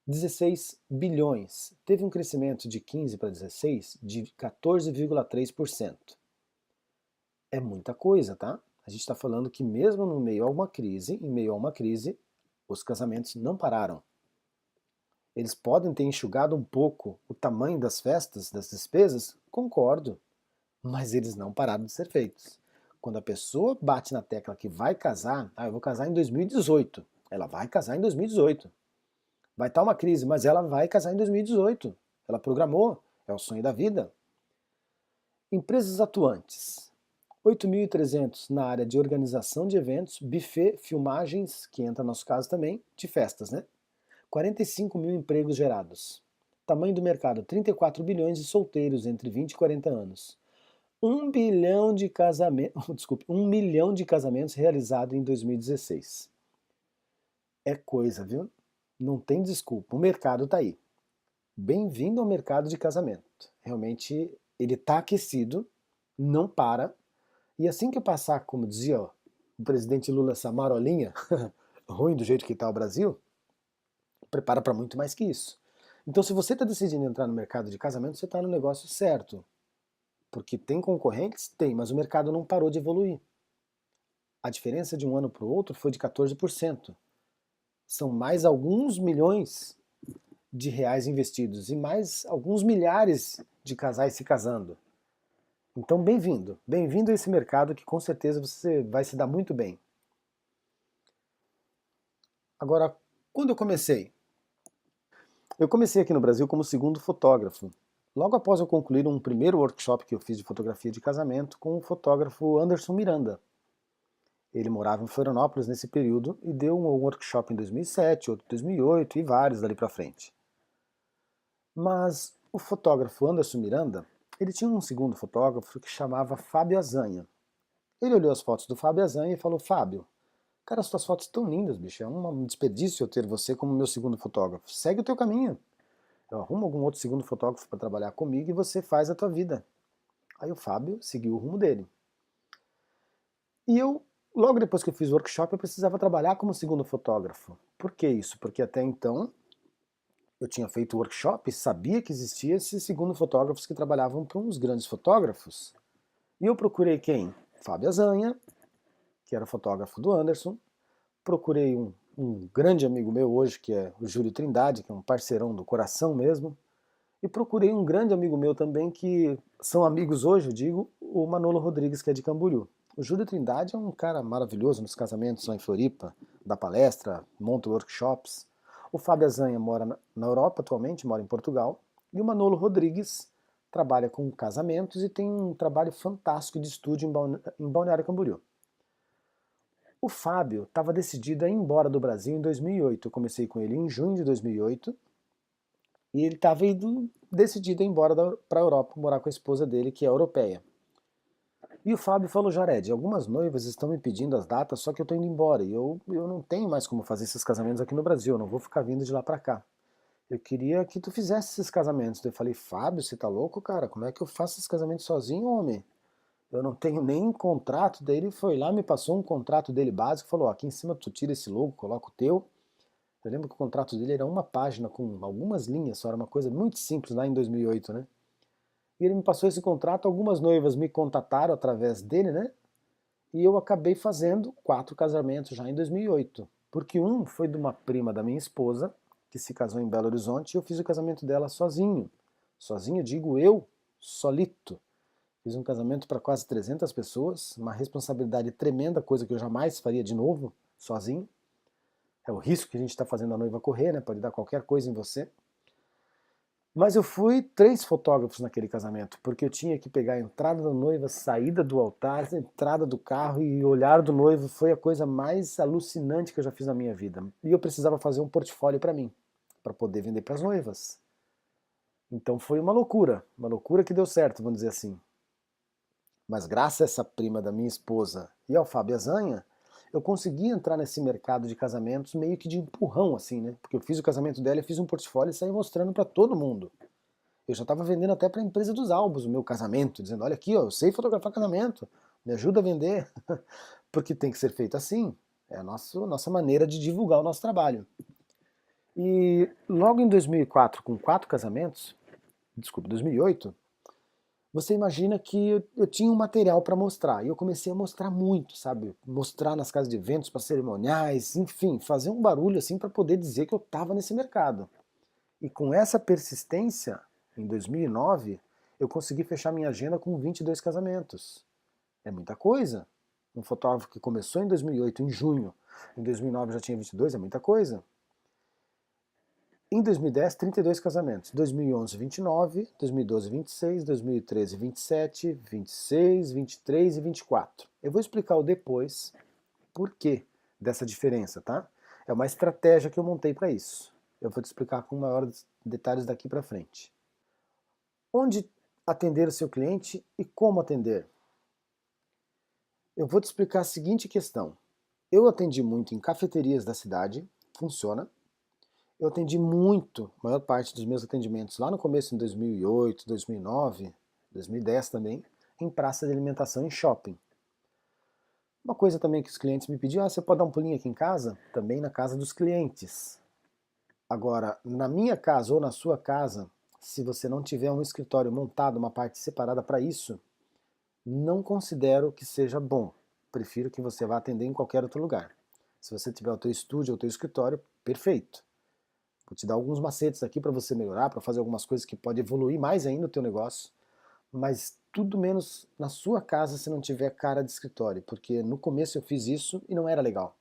16 bilhões. Teve um crescimento de 15 para 16 de 14,3%. É muita coisa, tá? A gente está falando que mesmo no meio a uma crise, em meio a uma crise, os casamentos não pararam. Eles podem ter enxugado um pouco o tamanho das festas, das despesas, concordo, mas eles não pararam de ser feitos. Quando a pessoa bate na tecla que vai casar, eu vou casar em 2018, ela vai casar em 2018. Vai estar uma crise, mas ela vai casar em 2018. Ela programou, é o sonho da vida. Empresas atuantes. 8.300 na área de organização de eventos, buffet, filmagens, que entra no nosso caso também, de festas, né? 45 mil empregos gerados. Tamanho do mercado, 34 bilhões de solteiros entre 20 e 40 anos. 1 bilhão de casamentos, desculpe, 1 milhão de casamentos realizados em 2016. É coisa, viu? Não tem desculpa, o mercado está aí. Bem-vindo ao mercado de casamento. Realmente ele está aquecido, não para. E assim que passar, como dizia o presidente Lula, essa marolinha, ruim do jeito que está o Brasil, prepara para muito mais que isso. Então, se você está decidindo entrar no mercado de casamento, você está no negócio certo. Porque tem concorrentes? Tem, mas o mercado não parou de evoluir. A diferença de um ano para o outro foi de 14%. São mais alguns milhões de reais investidos e mais alguns milhares de casais se casando. Então, bem-vindo. Bem-vindo a esse mercado que com certeza você vai se dar muito bem. Agora, quando eu comecei? Eu comecei aqui no Brasil como segundo fotógrafo. Logo após eu concluir um primeiro workshop que eu fiz de fotografia de casamento com o fotógrafo Anderson Miranda. Ele morava em Florianópolis nesse período e deu um workshop em 2007, outro em 2008 e vários dali pra frente. Mas o fotógrafo Anderson Miranda, ele tinha um segundo fotógrafo que chamava Fábio Azanha. Ele olhou as fotos do Fábio Azanha e falou: Fábio, cara, as tuas fotos estão lindas, bicho, é um desperdício eu ter você como meu segundo fotógrafo. Segue o teu caminho. Eu arrumo algum outro segundo fotógrafo para trabalhar comigo e você faz a tua vida. Aí o Fábio seguiu o rumo dele. E eu, logo depois que eu fiz o workshop, eu precisava trabalhar como segundo fotógrafo. Por que isso? Porque até então eu tinha feito o workshop e sabia que existia esses segundo fotógrafos que trabalhavam para uns grandes fotógrafos. E eu procurei quem? Fábio Azanha, que era fotógrafo do Anderson. Procurei um grande amigo meu hoje, que é o Júlio Trindade, que é um parceirão do coração mesmo. E procurei um grande amigo meu também, que são amigos hoje, eu digo, o Manolo Rodrigues, que é de Camboriú. O Júlio Trindade é um cara maravilhoso nos casamentos lá em Floripa, dá palestra, monta workshops. O Fábio Azanha mora na Europa atualmente, mora em Portugal. E o Manolo Rodrigues trabalha com casamentos e tem um trabalho fantástico de estúdio em Balneário Camboriú. O Fábio estava decidido a ir embora do Brasil em 2008. Eu comecei com ele em junho de 2008 e ele estava decidido a ir embora para a Europa, morar com a esposa dele, que é europeia. E o Fábio falou: Jared, algumas noivas estão me pedindo as datas, só que eu estou indo embora e eu não tenho mais como fazer esses casamentos aqui no Brasil, eu não vou ficar vindo de lá para cá. Eu queria que tu fizesse esses casamentos. Eu falei: Fábio, você tá louco, cara? Como é que eu faço esses casamentos sozinho, homem? Eu não tenho nem contrato. Daí ele foi lá, me passou um contrato dele básico, falou: ó, aqui em cima tu tira esse logo, coloca o teu. Eu lembro que o contrato dele era uma página com algumas linhas, só era uma coisa muito simples lá em 2008, né? E ele me passou esse contrato, algumas noivas me contataram através dele, né? E eu acabei fazendo 4 casamentos já em 2008. Porque um foi de uma prima da minha esposa, que se casou em Belo Horizonte, e eu fiz o casamento dela sozinho. Sozinho, digo eu, solito. Fiz um casamento para quase 300 pessoas, uma responsabilidade tremenda, coisa que eu jamais faria de novo, sozinho. É o risco que a gente está fazendo a noiva correr, né? Pode dar qualquer coisa em você. Mas eu fui 3 fotógrafos naquele casamento, porque eu tinha que pegar a entrada da noiva, saída do altar, a entrada do carro e o olhar do noivo. Foi a coisa mais alucinante que eu já fiz na minha vida. E eu precisava fazer um portfólio para mim, para poder vender para as noivas. Então foi uma loucura que deu certo, vamos dizer assim. Mas graças a essa prima da minha esposa e ao Fábio Azanha, eu consegui entrar nesse mercado de casamentos meio que de empurrão, assim, né? Porque eu fiz o casamento dela, eu fiz um portfólio e saí mostrando para todo mundo. Eu já estava vendendo até para a empresa dos álbuns o meu casamento, dizendo, olha aqui, ó, eu sei fotografar casamento, me ajuda a vender, porque tem que ser feito assim. É a nossa maneira de divulgar o nosso trabalho. E logo em 2004, com 4 casamentos, desculpa, 2008, você imagina que eu tinha um material para mostrar, e eu comecei a mostrar muito, sabe? Mostrar nas casas de eventos, para cerimoniais, enfim, fazer um barulho assim para poder dizer que eu estava nesse mercado. E com essa persistência, em 2009, eu consegui fechar minha agenda com 22 casamentos. É muita coisa. Um fotógrafo que começou em 2008, em junho, em 2009 já tinha 22, é muita coisa. Em 2010, 32 casamentos. 2011, 29. 2012, 26. 2013, 27. 26, 23 e 24. Eu vou explicar o depois, por quê dessa diferença, tá? É uma estratégia que eu montei para isso. Eu vou te explicar com maiores detalhes daqui para frente. Onde atender o seu cliente e como atender? Eu vou te explicar a seguinte questão. Eu atendi muito em cafeterias da cidade, funciona. Eu atendi muito, a maior parte dos meus atendimentos lá no começo, em 2008, 2009, 2010 também, em praça de alimentação em shopping. Uma coisa também que os clientes me pediam, você pode dar um pulinho aqui em casa? Também na casa dos clientes. Agora, na minha casa ou na sua casa, se você não tiver um escritório montado, uma parte separada para isso, não considero que seja bom. Prefiro que você vá atender em qualquer outro lugar. Se você tiver o teu estúdio ou o teu escritório, perfeito. Vou te dar alguns macetes aqui para você melhorar, para fazer algumas coisas que pode evoluir mais ainda o teu negócio, mas tudo menos na sua casa se não tiver cara de escritório, porque no começo eu fiz isso e não era legal.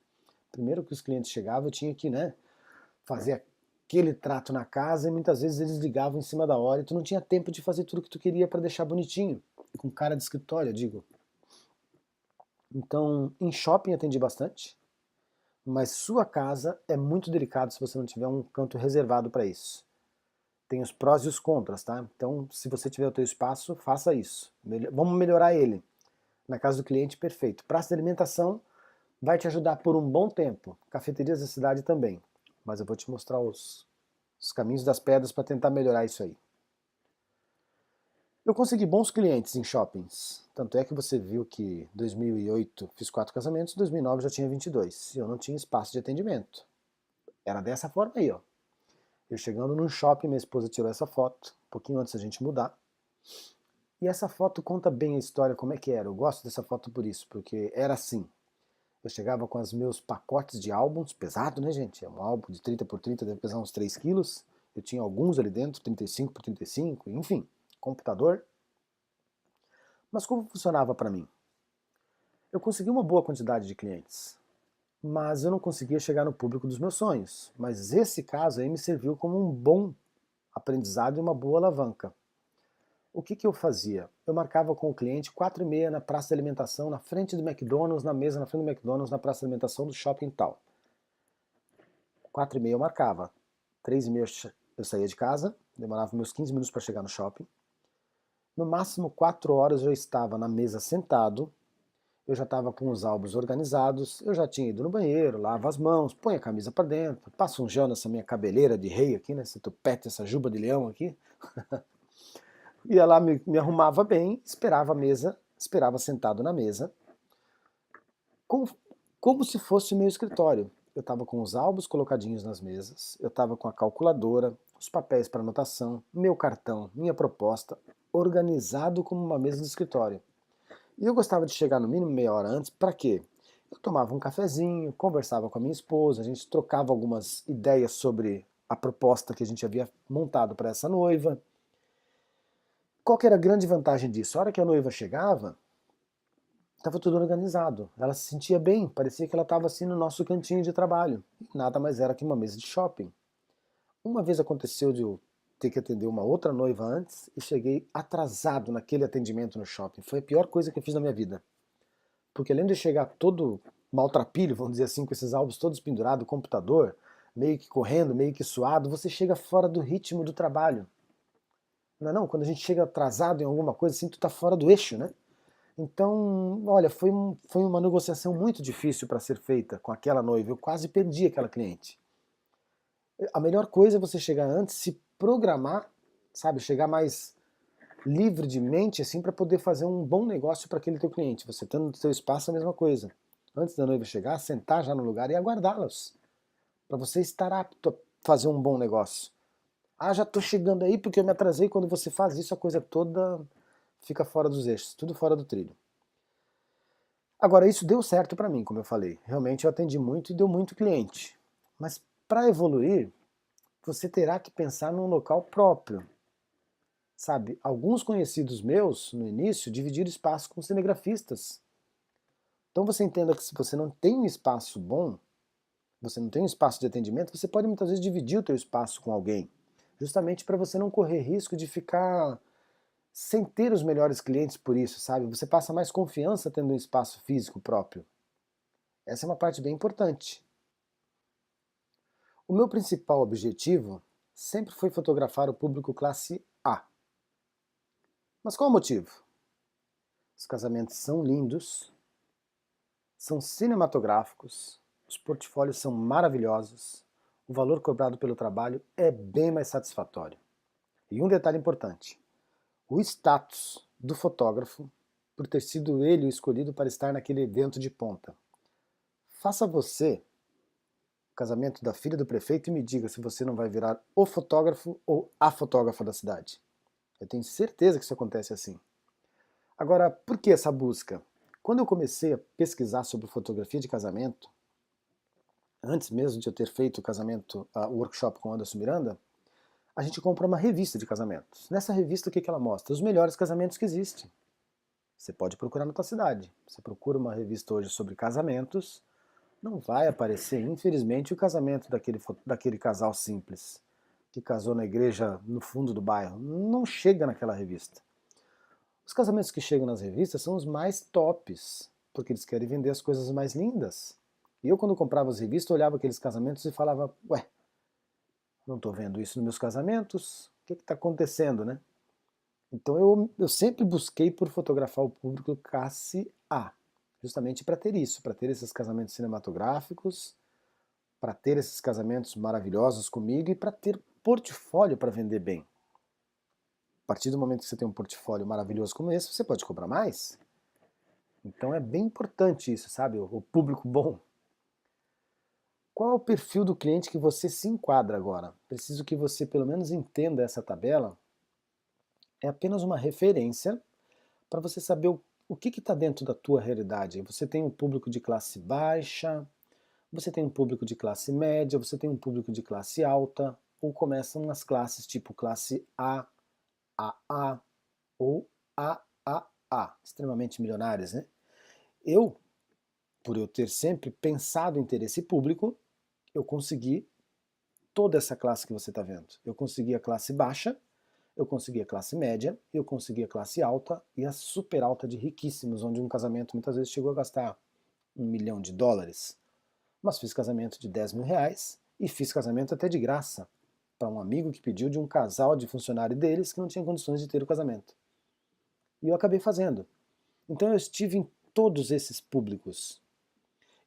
Primeiro que os clientes chegavam, eu tinha que, né, fazer aquele trato na casa e muitas vezes eles ligavam em cima da hora e tu não tinha tempo de fazer tudo que tu queria para deixar bonitinho, com cara de escritório, eu digo. Então, em shopping atendi bastante, mas sua casa é muito delicado se você não tiver um canto reservado para isso. Tem os prós e os contras, tá? Então, se você tiver o teu espaço, faça isso. Vamos melhorar ele. Na casa do cliente, perfeito. Praça de alimentação vai te ajudar por um bom tempo. Cafeterias da cidade também. Mas eu vou te mostrar os caminhos das pedras para tentar melhorar isso aí. Eu consegui bons clientes em shoppings. Tanto é que você viu que em 2008 fiz 4 casamentos, em 2009 já tinha 22. E eu não tinha espaço de atendimento. Era dessa forma aí, ó. Eu chegando num shopping, minha esposa tirou essa foto, um pouquinho antes da gente mudar. E essa foto conta bem a história, como é que era. Eu gosto dessa foto por isso, porque era assim. Eu chegava com os meus pacotes de álbuns, pesado, né, gente? É um álbum de 30 por 30, deve pesar uns 3 quilos. Eu tinha alguns ali dentro, 35 por 35, enfim, computador. Mas como funcionava para mim? Eu consegui uma boa quantidade de clientes, mas eu não conseguia chegar no público dos meus sonhos. Mas esse caso aí me serviu como um bom aprendizado e uma boa alavanca. O que eu fazia? Eu marcava com o cliente 4h30 na praça de alimentação, na frente do McDonald's, na mesa na frente do McDonald's, na praça de alimentação do shopping tal. 4h30 eu marcava. 3h30 eu saía de casa, demorava meus 15 minutos para chegar no shopping. No máximo 4 horas eu estava na mesa sentado, eu já estava com os álbuns organizados, eu já tinha ido no banheiro, lavo as mãos, põe a camisa para dentro, passo um gel nessa minha cabeleira de rei aqui, nesse tupete, essa juba de leão aqui. Ia lá, me arrumava bem, esperava a mesa, esperava sentado na mesa, como se fosse o meu escritório. Eu estava com os álbuns colocadinhos nas mesas, eu estava com a calculadora, os papéis para anotação, meu cartão, minha proposta, organizado como uma mesa de escritório. E eu gostava de chegar no mínimo meia hora antes, para quê? Eu tomava um cafezinho, conversava com a minha esposa, a gente trocava algumas ideias sobre a proposta que a gente havia montado para essa noiva. Qual que era a grande vantagem disso? A hora que a noiva chegava, estava tudo organizado. Ela se sentia bem, parecia que ela estava assim no nosso cantinho de trabalho. Nada mais era que uma mesa de shopping. Uma vez aconteceu de eu ter que atender uma outra noiva antes e cheguei atrasado naquele atendimento no shopping. Foi a pior coisa que eu fiz na minha vida. Porque além de chegar todo maltrapilho, vamos dizer assim, com esses álbuns todos pendurados, computador, meio que correndo, meio que suado, você chega fora do ritmo do trabalho. Não é não? Quando a gente chega atrasado em alguma coisa assim, tu tá fora do eixo, né? Então, olha, foi uma negociação muito difícil para ser feita com aquela noiva. Eu quase perdi aquela cliente. A melhor coisa é você chegar antes, se programar, sabe? Chegar mais livre de mente, assim, para poder fazer um bom negócio para aquele teu cliente. Você estando no seu espaço, é a mesma coisa. Antes da noiva chegar, sentar já no lugar e aguardá-los. Para você estar apto a fazer um bom negócio. Ah, já estou chegando aí porque eu me atrasei. Quando você faz isso, a coisa toda fica fora dos eixos, tudo fora do trilho. Agora, isso deu certo para mim, como eu falei. Realmente eu atendi muito e deu muito cliente. Mas para evoluir, você terá que pensar num local próprio. Sabe, alguns conhecidos meus, no início, dividiram espaço com cinegrafistas. Então você entenda que se você não tem um espaço bom, você não tem um espaço de atendimento, você pode muitas vezes dividir o teu espaço com alguém. Justamente para você não correr risco de ficar sem ter os melhores clientes por isso, sabe? Você passa mais confiança tendo um espaço físico próprio. Essa é uma parte bem importante. O meu principal objetivo sempre foi fotografar o público classe A. Mas qual o motivo? Os casamentos são lindos, são cinematográficos, os portfólios são maravilhosos, o valor cobrado pelo trabalho é bem mais satisfatório. E um detalhe importante, o status do fotógrafo por ter sido ele o escolhido para estar naquele evento de ponta. Faça você o casamento da filha do prefeito e me diga se você não vai virar o fotógrafo ou a fotógrafa da cidade. Eu tenho certeza que isso acontece assim. Agora, por que essa busca? Quando eu comecei a pesquisar sobre fotografia de casamento, antes mesmo de eu ter feito o workshop com Anderson Miranda, a gente comprou uma revista de casamentos. Nessa revista, o que ela mostra? Os melhores casamentos que existem. Você pode procurar na tua cidade. Você procura uma revista hoje sobre casamentos, não vai aparecer, infelizmente, o casamento daquele casal simples, que casou na igreja no fundo do bairro. Não chega naquela revista. Os casamentos que chegam nas revistas são os mais tops, porque eles querem vender as coisas mais lindas. E eu, quando comprava as revistas, olhava aqueles casamentos e falava, ué, não estou vendo isso nos meus casamentos, o que está acontecendo, né? Então eu sempre busquei por fotografar o público classe A, justamente para ter isso, para ter esses casamentos cinematográficos, para ter esses casamentos maravilhosos comigo e para ter portfólio para vender bem. A partir do momento que você tem um portfólio maravilhoso como esse, você pode cobrar mais. Então é bem importante isso, sabe? O público bom. Qual é o perfil do cliente que você se enquadra agora? Preciso que você pelo menos entenda essa tabela. É apenas uma referência para você saber o que está dentro da tua realidade. Você tem um público de classe baixa, você tem um público de classe média, você tem um público de classe alta, ou começam nas classes tipo classe A, AA ou AAA, extremamente milionários, né? Por eu ter sempre pensado em ter esse público, eu consegui toda essa classe que você está vendo. Eu consegui a classe baixa, eu consegui a classe média, eu consegui a classe alta e a super alta de riquíssimos, onde um casamento muitas vezes chegou a gastar US$ 1 milhão. Mas fiz casamento de R$ 10 mil e fiz casamento até de graça para um amigo que pediu de um casal de funcionário deles que não tinha condições de ter o casamento. E eu acabei fazendo. Então eu estive em todos esses públicos.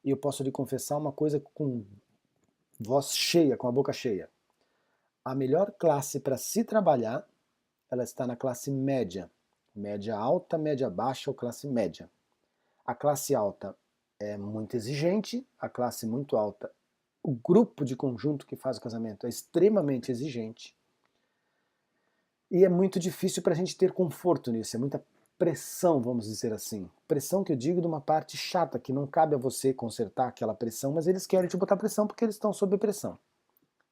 E eu posso lhe confessar uma coisa com voz cheia, com a boca cheia. A melhor classe para se trabalhar, ela está na classe média. Média alta, média baixa ou classe média. A classe alta é muito exigente, a classe muito alta, o grupo de conjunto que faz o casamento é extremamente exigente. E é muito difícil para a gente ter conforto nisso, é muita pressão, vamos dizer assim. Pressão que eu digo de uma parte chata, que não cabe a você consertar aquela pressão, mas eles querem te botar pressão porque eles estão sob pressão.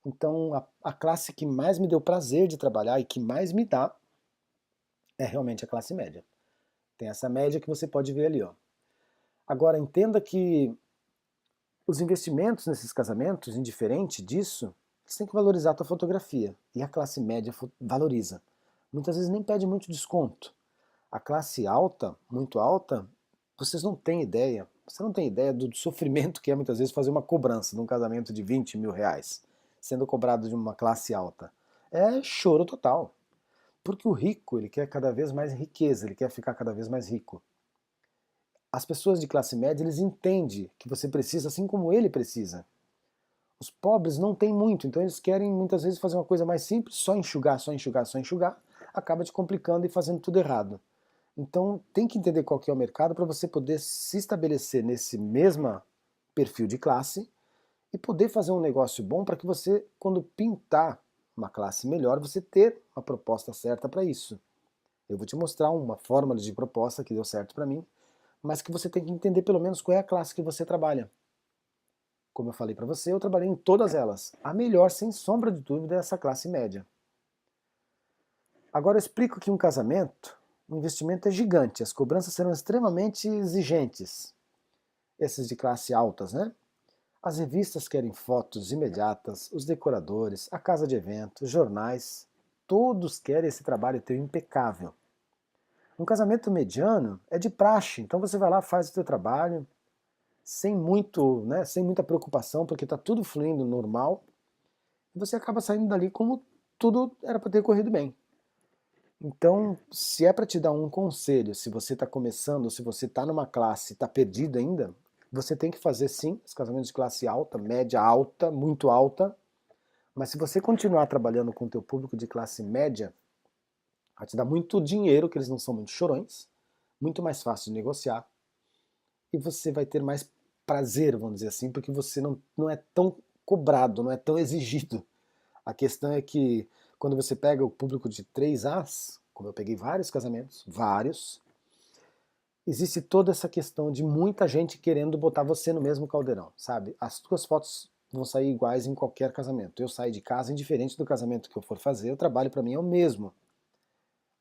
Então, a classe que mais me deu prazer de trabalhar e que mais me dá é realmente a classe média. Tem essa média que você pode ver ali, ó. Agora, entenda que os investimentos nesses casamentos, indiferente disso, você tem que valorizar a tua fotografia. E a classe média valoriza. Muitas vezes nem pede muito desconto. A classe alta, muito alta, vocês não têm ideia. Você não tem ideia do sofrimento que é muitas vezes fazer uma cobrança de um casamento de 20 mil reais, sendo cobrado de uma classe alta. É choro total. Porque o rico, ele quer cada vez mais riqueza, ele quer ficar cada vez mais rico. As pessoas de classe média, eles entendem que você precisa assim como ele precisa. Os pobres não têm muito, então eles querem muitas vezes fazer uma coisa mais simples, só enxugar, só enxugar, só enxugar, acaba te complicando e fazendo tudo errado. Então tem que entender qual que é o mercado para você poder se estabelecer nesse mesmo perfil de classe e poder fazer um negócio bom para que você, quando pintar uma classe melhor, você ter uma proposta certa para isso. Eu vou te mostrar uma fórmula de proposta que deu certo para mim, mas que você tem que entender pelo menos qual é a classe que você trabalha. Como eu falei para você, eu trabalhei em todas elas. A melhor, sem sombra de dúvida, é essa classe média. Agora eu explico que um casamento, o investimento é gigante, as cobranças serão extremamente exigentes. Esses de classe altas, né? As revistas querem fotos imediatas, os decoradores, a casa de eventos, os jornais, todos querem esse trabalho teu impecável. Um casamento mediano é de praxe, então você vai lá, faz o teu trabalho, sem muito, né, sem muita preocupação, porque está tudo fluindo normal, e você acaba saindo dali como tudo era para ter corrido bem. Então, se é para te dar um conselho, se você está começando, se você está numa classe e está perdido ainda, você tem que fazer sim os casamentos de classe alta, média alta, muito alta, mas se você continuar trabalhando com o teu público de classe média, vai te dar muito dinheiro, que eles não são muito chorões, muito mais fácil de negociar, e você vai ter mais prazer, vamos dizer assim, porque você não é tão cobrado, não é tão exigido. A questão é que quando você pega o público de 3As, como eu peguei vários casamentos, vários, existe toda essa questão de muita gente querendo botar você no mesmo caldeirão, sabe? As tuas fotos vão sair iguais em qualquer casamento. Eu saio de casa, indiferente do casamento que eu for fazer, o trabalho para mim é o mesmo.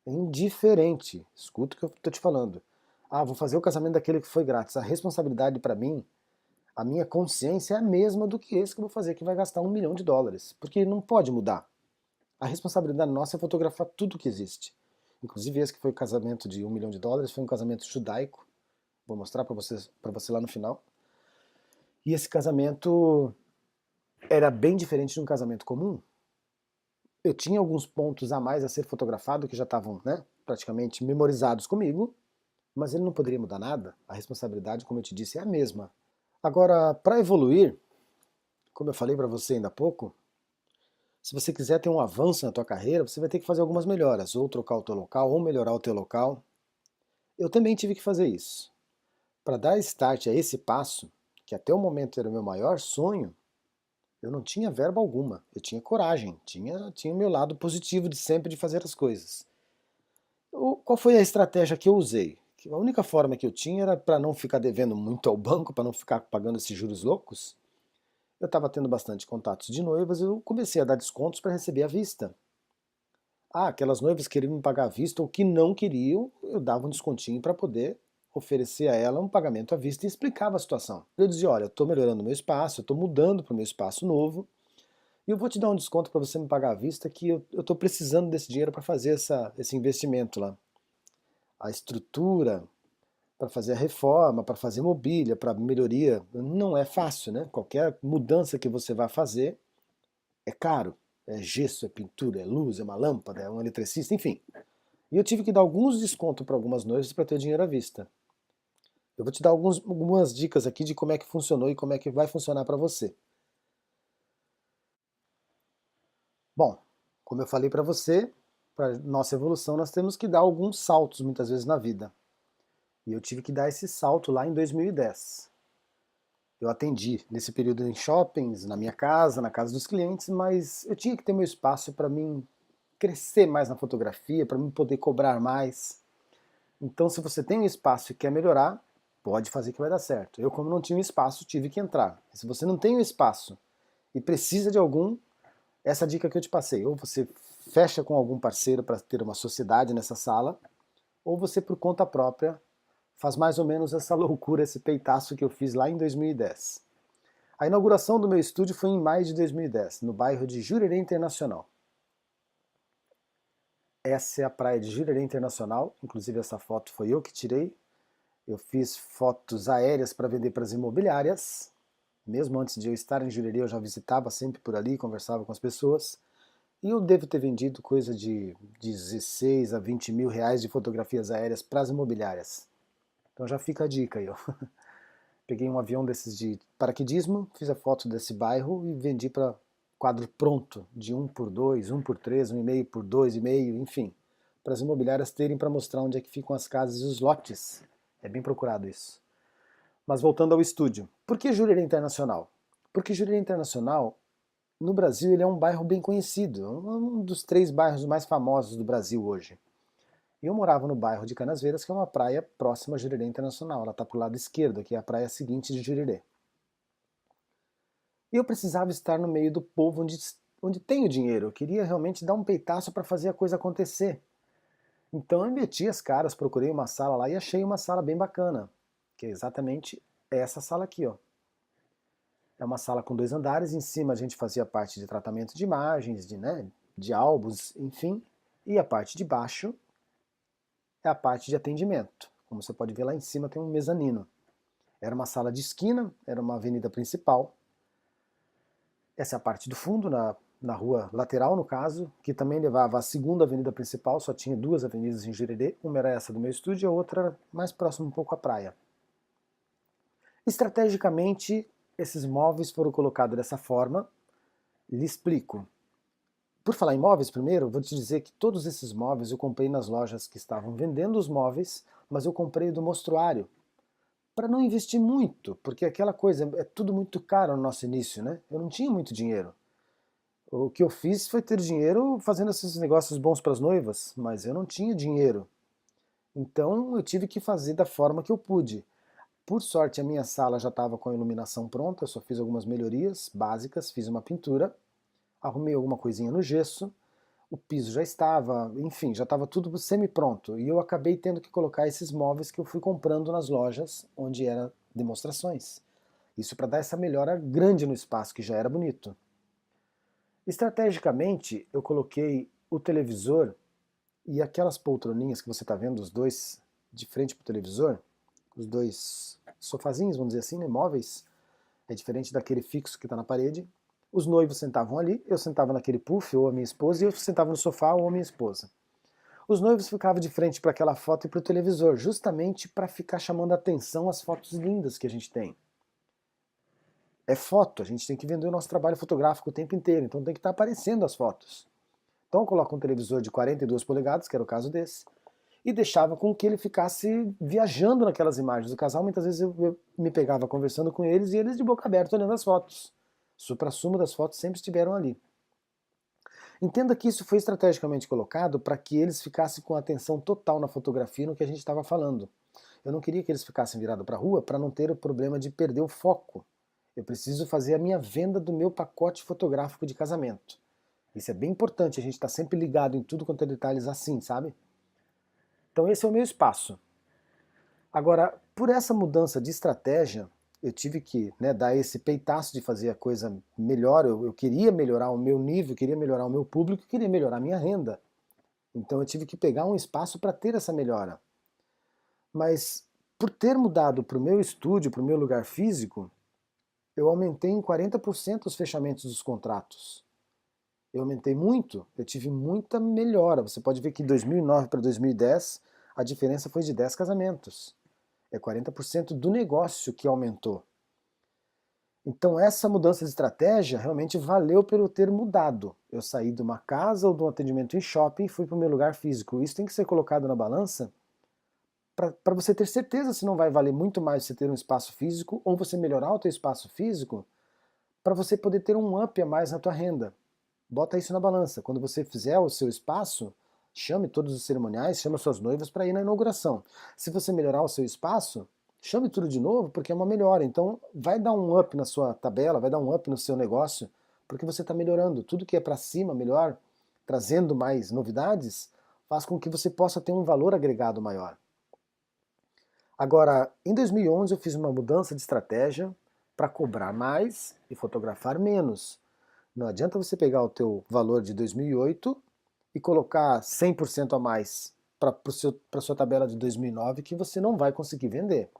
É indiferente. Escuta o que eu tô te falando. Ah, vou fazer o casamento daquele que foi grátis. A responsabilidade para mim, a minha consciência é a mesma do que esse que eu vou fazer, que vai gastar US$ 1 milhão. Porque não pode mudar. A responsabilidade nossa é fotografar tudo que existe. Inclusive esse que foi o casamento de US$ 1 milhão, foi um casamento judaico. Vou mostrar para você lá no final. E esse casamento era bem diferente de um casamento comum. Eu tinha alguns pontos a mais a ser fotografado que já estavam, né, praticamente memorizados comigo, mas ele não poderia mudar nada. A responsabilidade, como eu te disse, é a mesma. Agora, para evoluir, como eu falei para você ainda há pouco, se você quiser ter um avanço na tua carreira, você vai ter que fazer algumas melhoras, ou trocar o teu local, ou melhorar o teu local. Eu também tive que fazer isso. Para dar start a esse passo, que até o momento era o meu maior sonho, eu não tinha verba alguma. Eu tinha coragem, tinha o meu lado positivo de sempre de fazer as coisas. Qual foi a estratégia que eu usei? A única forma que eu tinha era para não ficar devendo muito ao banco, para não ficar pagando esses juros loucos. Eu estava tendo bastante contatos de noivas, eu comecei a dar descontos para receber à vista. Ah, aquelas noivas queriam me pagar à vista ou que não queriam, eu dava um descontinho para poder oferecer a ela um pagamento à vista e explicava a situação. Eu dizia, olha, eu estou melhorando o meu espaço, eu estou mudando para o meu espaço novo, e eu vou te dar um desconto para você me pagar à vista que eu estou precisando desse dinheiro para fazer esse investimento lá. A estrutura, para fazer a reforma, para fazer mobília, para melhoria, não é fácil, né? Qualquer mudança que você vai fazer é caro. É gesso, é pintura, é luz, é uma lâmpada, é um eletricista, enfim. E eu tive que dar alguns descontos para algumas noivas para ter dinheiro à vista. Eu vou te dar algumas dicas aqui de como é que funcionou e como é que vai funcionar para você. Bom, como eu falei para você, para nossa evolução nós temos que dar alguns saltos muitas vezes na vida. E eu tive que dar esse salto lá em 2010. Eu atendi nesse período em shoppings, na minha casa, na casa dos clientes, mas eu tinha que ter meu espaço para mim crescer mais na fotografia, para mim poder cobrar mais. Então, se você tem um espaço e quer melhorar, pode fazer que vai dar certo. Eu, como não tinha um espaço, tive que entrar. Se você não tem um espaço e precisa de algum, essa dica que eu te passei, ou você fecha com algum parceiro para ter uma sociedade nessa sala, ou você por conta própria faz mais ou menos essa loucura, esse peitaço que eu fiz lá em 2010. A inauguração do meu estúdio foi em maio de 2010, no bairro de Jurerê Internacional. Essa é a praia de Jurerê Internacional, inclusive essa foto foi eu que tirei. Eu fiz fotos aéreas para vender para as imobiliárias. Mesmo antes de eu estar em Jurerê, eu já visitava sempre por ali, conversava com as pessoas. E eu devo ter vendido coisa de 16 a 20 mil reais de fotografias aéreas para as imobiliárias. Então já fica a dica aí, ó. Peguei um avião desses de paraquedismo, fiz a foto desse bairro e vendi para quadro pronto, de 1 por 2, 1 por 3, 1,5 por 2,5, enfim, para as imobiliárias terem para mostrar onde é que ficam as casas e os lotes. É bem procurado isso. Mas voltando ao estúdio, por que Jurerê Internacional? Porque Jurerê Internacional, no Brasil, ele é um bairro bem conhecido, um dos 3 bairros mais famosos do Brasil hoje. Eu morava no bairro de Canasvieiras, que é uma praia próxima a Jurerê Internacional. Ela está para o lado esquerdo, que é a praia seguinte de Jurerê. E eu precisava estar no meio do povo onde tem o dinheiro. Eu queria realmente dar um peitaço para fazer a coisa acontecer. Então eu meti as caras, procurei uma sala lá e achei uma sala bem bacana, que é exatamente essa sala aqui, ó. É uma sala com 2 andares, em cima a gente fazia parte de tratamento de imagens, de álbuns, enfim, e a parte de baixo é a parte de atendimento. Como você pode ver lá em cima tem um mezanino. Era uma sala de esquina, era uma avenida principal. Essa é a parte do fundo, na rua lateral, no caso, que também levava à segunda avenida principal, só tinha 2 avenidas em Jurerê, uma era essa do meu estúdio e a outra mais próxima um pouco à praia. Estrategicamente, esses móveis foram colocados dessa forma, lhe explico. Por falar em móveis primeiro, vou te dizer que todos esses móveis eu comprei nas lojas que estavam vendendo os móveis, mas eu comprei do mostruário, para não investir muito, porque aquela coisa, é tudo muito caro no nosso início, né? Eu não tinha muito dinheiro. O que eu fiz foi ter dinheiro fazendo esses negócios bons para as noivas, mas eu não tinha dinheiro. Então eu tive que fazer da forma que eu pude. Por sorte, a minha sala já estava com a iluminação pronta, eu só fiz algumas melhorias básicas, fiz uma pintura, arrumei alguma coisinha no gesso, o piso já estava, enfim, já estava tudo semi-pronto. E eu acabei tendo que colocar esses móveis que eu fui comprando nas lojas onde eram demonstrações. Isso para dar essa melhora grande no espaço, que já era bonito. Estrategicamente, eu coloquei o televisor e aquelas poltroninhas que você está vendo, os dois de frente para o televisor, os 2 sofazinhos, vamos dizer assim, né, móveis, é diferente daquele fixo que está na parede. Os noivos sentavam ali, eu sentava naquele puff, ou a minha esposa, e eu sentava no sofá, ou a minha esposa. Os noivos ficavam de frente para aquela foto e para o televisor, justamente para ficar chamando a atenção as fotos lindas que a gente tem. É foto, a gente tem que vender o nosso trabalho fotográfico o tempo inteiro, então tem que estar aparecendo as fotos. Então eu coloco um televisor de 42 polegadas, que era o caso desse, e deixava com que ele ficasse viajando naquelas imagens do casal. Muitas vezes eu me pegava conversando com eles e eles de boca aberta olhando as fotos. O suprassumo das fotos sempre estiveram ali. Entenda que isso foi estrategicamente colocado para que eles ficassem com atenção total na fotografia, no que a gente estava falando. Eu não queria que eles ficassem virados para a rua para não ter o problema de perder o foco. Eu preciso fazer a minha venda do meu pacote fotográfico de casamento. Isso é bem importante, a gente está sempre ligado em tudo quanto é detalhes assim, sabe? Então esse é o meu espaço. Agora, por essa mudança de estratégia, eu tive que dar esse peitaço de fazer a coisa melhor, eu queria melhorar o meu nível, queria melhorar o meu público, queria melhorar a minha renda. Então eu tive que pegar um espaço para ter essa melhora. Mas por ter mudado para o meu estúdio, para o meu lugar físico, eu aumentei em 40% os fechamentos dos contratos. Eu aumentei muito, eu tive muita melhora. Você pode ver que de 2009 para 2010 a diferença foi de 10 casamentos. É 40% do negócio que aumentou. Então essa mudança de estratégia realmente valeu pelo ter mudado. Eu saí de uma casa ou de um atendimento em shopping e fui para o meu lugar físico. Isso tem que ser colocado na balança para você ter certeza se não vai valer muito mais você ter um espaço físico ou você melhorar o teu espaço físico para você poder ter um up a mais na tua renda. Bota isso na balança. Quando você fizer o seu espaço, chame todos os cerimoniais, chame suas noivas para ir na inauguração. Se você melhorar o seu espaço, chame tudo de novo, porque é uma melhora. Então vai dar um up na sua tabela, vai dar um up no seu negócio, porque você está melhorando. Tudo que é para cima, melhor, trazendo mais novidades, faz com que você possa ter um valor agregado maior. Agora, em 2011 eu fiz uma mudança de estratégia para cobrar mais e fotografar menos. Não adianta você pegar o teu valor de 2008 e colocar 100% a mais para a sua tabela de 2009 que você não vai conseguir vender.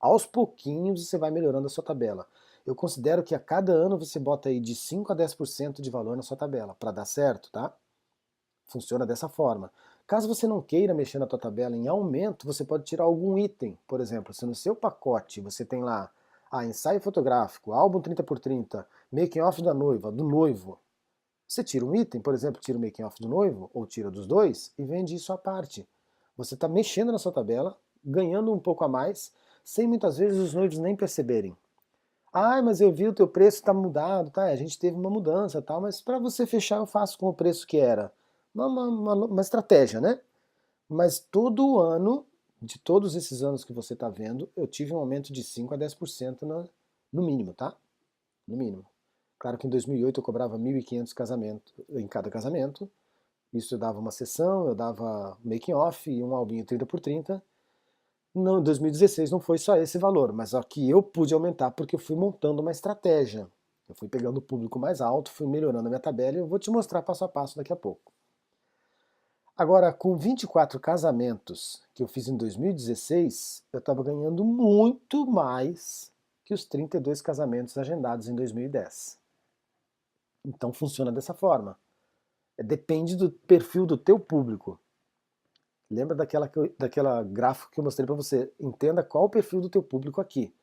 Aos pouquinhos você vai melhorando a sua tabela. Eu considero que a cada ano você bota aí de 5 a 10% de valor na sua tabela para dar certo, tá? Funciona dessa forma. Caso você não queira mexer na tua tabela em aumento, você pode tirar algum item. Por exemplo, se no seu pacote você tem lá ensaio fotográfico, álbum 30x30, making off da noiva, do noivo, você tira um item, por exemplo, tira o making off do noivo, ou tira dos dois, e vende isso à parte. Você está mexendo na sua tabela, ganhando um pouco a mais, sem muitas vezes os noivos nem perceberem. Ah, mas eu vi o teu preço está mudado, tá? A gente teve uma mudança, tal, mas para você fechar eu faço com o preço que era. Uma estratégia, né? Mas todo ano, de todos esses anos que você está vendo, eu tive um aumento de 5 a 10% no mínimo, tá? No mínimo. Claro que em 2008 eu cobrava 1.500 em cada casamento. Isso eu dava uma sessão, eu dava making off e um albinho 30x30. Não, em 2016 não foi só esse valor, mas aqui eu pude aumentar porque eu fui montando uma estratégia. Eu fui pegando o público mais alto, fui melhorando a minha tabela e eu vou te mostrar passo a passo daqui a pouco. Agora, com 24 casamentos que eu fiz em 2016, eu estava ganhando muito mais que os 32 casamentos agendados em 2010. Então funciona dessa forma. Depende do perfil do teu público. Lembra daquela gráfico que eu mostrei para você? Entenda qual o perfil do teu público aqui.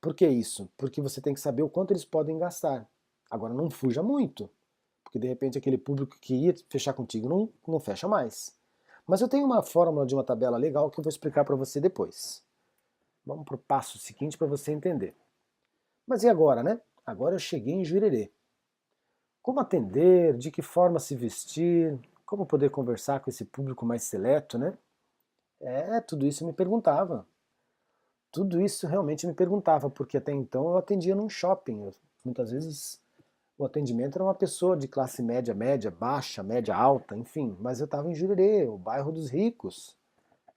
Por que isso? Porque você tem que saber o quanto eles podem gastar. Agora não fuja muito, porque de repente aquele público que ia fechar contigo não fecha mais. Mas eu tenho uma fórmula de uma tabela legal que eu vou explicar para você depois. Vamos para o passo seguinte para você entender. Mas e agora, né? Agora eu cheguei em Jurerê. Como atender, de que forma se vestir, como poder conversar com esse público mais seleto, né? Tudo isso eu me perguntava. Tudo isso realmente me perguntava, porque até então eu atendia num shopping. Muitas vezes o atendimento era uma pessoa de classe média, média, baixa, média alta, enfim. Mas eu estava em Jurerê, o bairro dos ricos.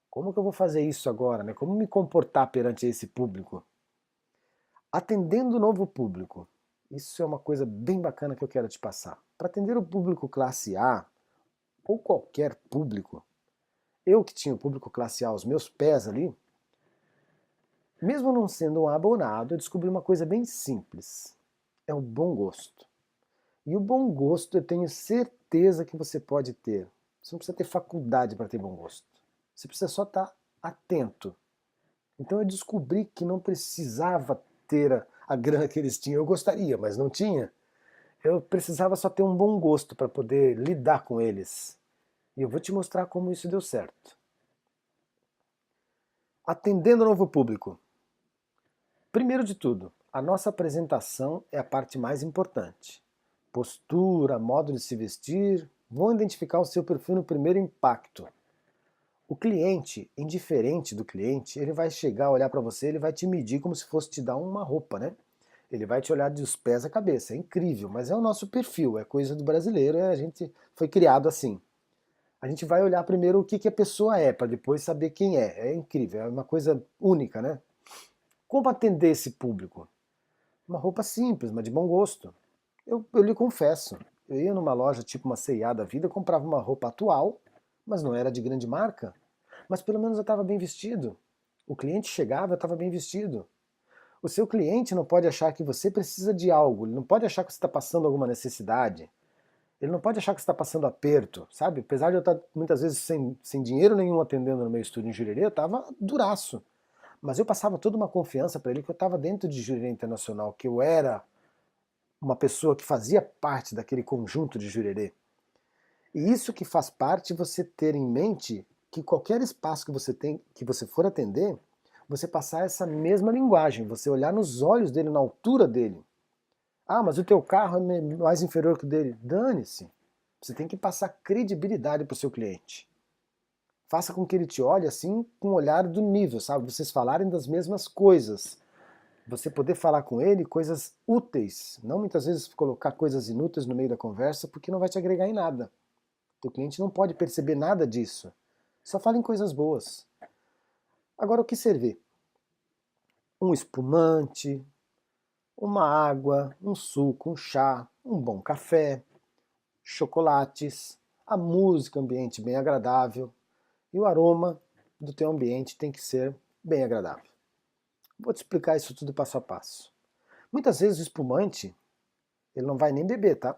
Como que eu vou fazer isso agora, né? Como me comportar perante esse público? Atendendo o novo público. Isso é uma coisa bem bacana que eu quero te passar. Para atender o público classe A, ou qualquer público, eu que tinha o público classe A aos meus pés ali, mesmo não sendo um abonado, eu descobri uma coisa bem simples. É o bom gosto. E o bom gosto eu tenho certeza que você pode ter. Você não precisa ter faculdade para ter bom gosto. Você precisa só estar atento. Então eu descobri que não precisava ter a grana que eles tinham. Eu gostaria, mas não tinha. Eu precisava só ter um bom gosto para poder lidar com eles. E eu vou te mostrar como isso deu certo. Atendendo o novo público. Primeiro de tudo, a nossa apresentação é a parte mais importante. Postura, modo de se vestir, vão identificar o seu perfil no primeiro impacto. O cliente, indiferente do cliente, ele vai chegar, olhar para você, ele vai te medir como se fosse te dar uma roupa, né? Ele vai te olhar dos pés à cabeça. É incrível, mas é o nosso perfil, é coisa do brasileiro, a gente foi criado assim. A gente vai olhar primeiro o que a pessoa é, para depois saber quem é. É incrível, é uma coisa única, né? Como atender esse público? Uma roupa simples, mas de bom gosto. Eu lhe confesso, eu ia numa loja tipo uma C&A da vida, comprava uma roupa atual, mas não era de grande marca. Mas pelo menos eu estava bem vestido. O cliente chegava, eu estava bem vestido. O seu cliente não pode achar que você precisa de algo, ele não pode achar que você está passando alguma necessidade. Ele não pode achar que você está passando aperto, sabe? Apesar de eu estar muitas vezes sem dinheiro nenhum atendendo no meu estúdio em Jurerê, eu estava duraço. Mas eu passava toda uma confiança para ele que eu estava dentro de Jurerê Internacional, que eu era uma pessoa que fazia parte daquele conjunto de Jurerê. E isso que faz parte você ter em mente que qualquer espaço que você for atender, você passar essa mesma linguagem, você olhar nos olhos dele, na altura dele. Ah, mas o teu carro é mais inferior que o dele. Dane-se. Você tem que passar credibilidade para o seu cliente. Faça com que ele te olhe assim com o olhar do nível, sabe? Vocês falarem das mesmas coisas. Você poder falar com ele coisas úteis, não muitas vezes colocar coisas inúteis no meio da conversa, porque não vai te agregar em nada. O cliente não pode perceber nada disso. Só fala em coisas boas. Agora, o que servir? Um espumante, uma água, um suco, um chá, um bom café, chocolates, a música, ambiente bem agradável e o aroma do teu ambiente tem que ser bem agradável. Vou te explicar isso tudo passo a passo. Muitas vezes o espumante, ele não vai nem beber, tá?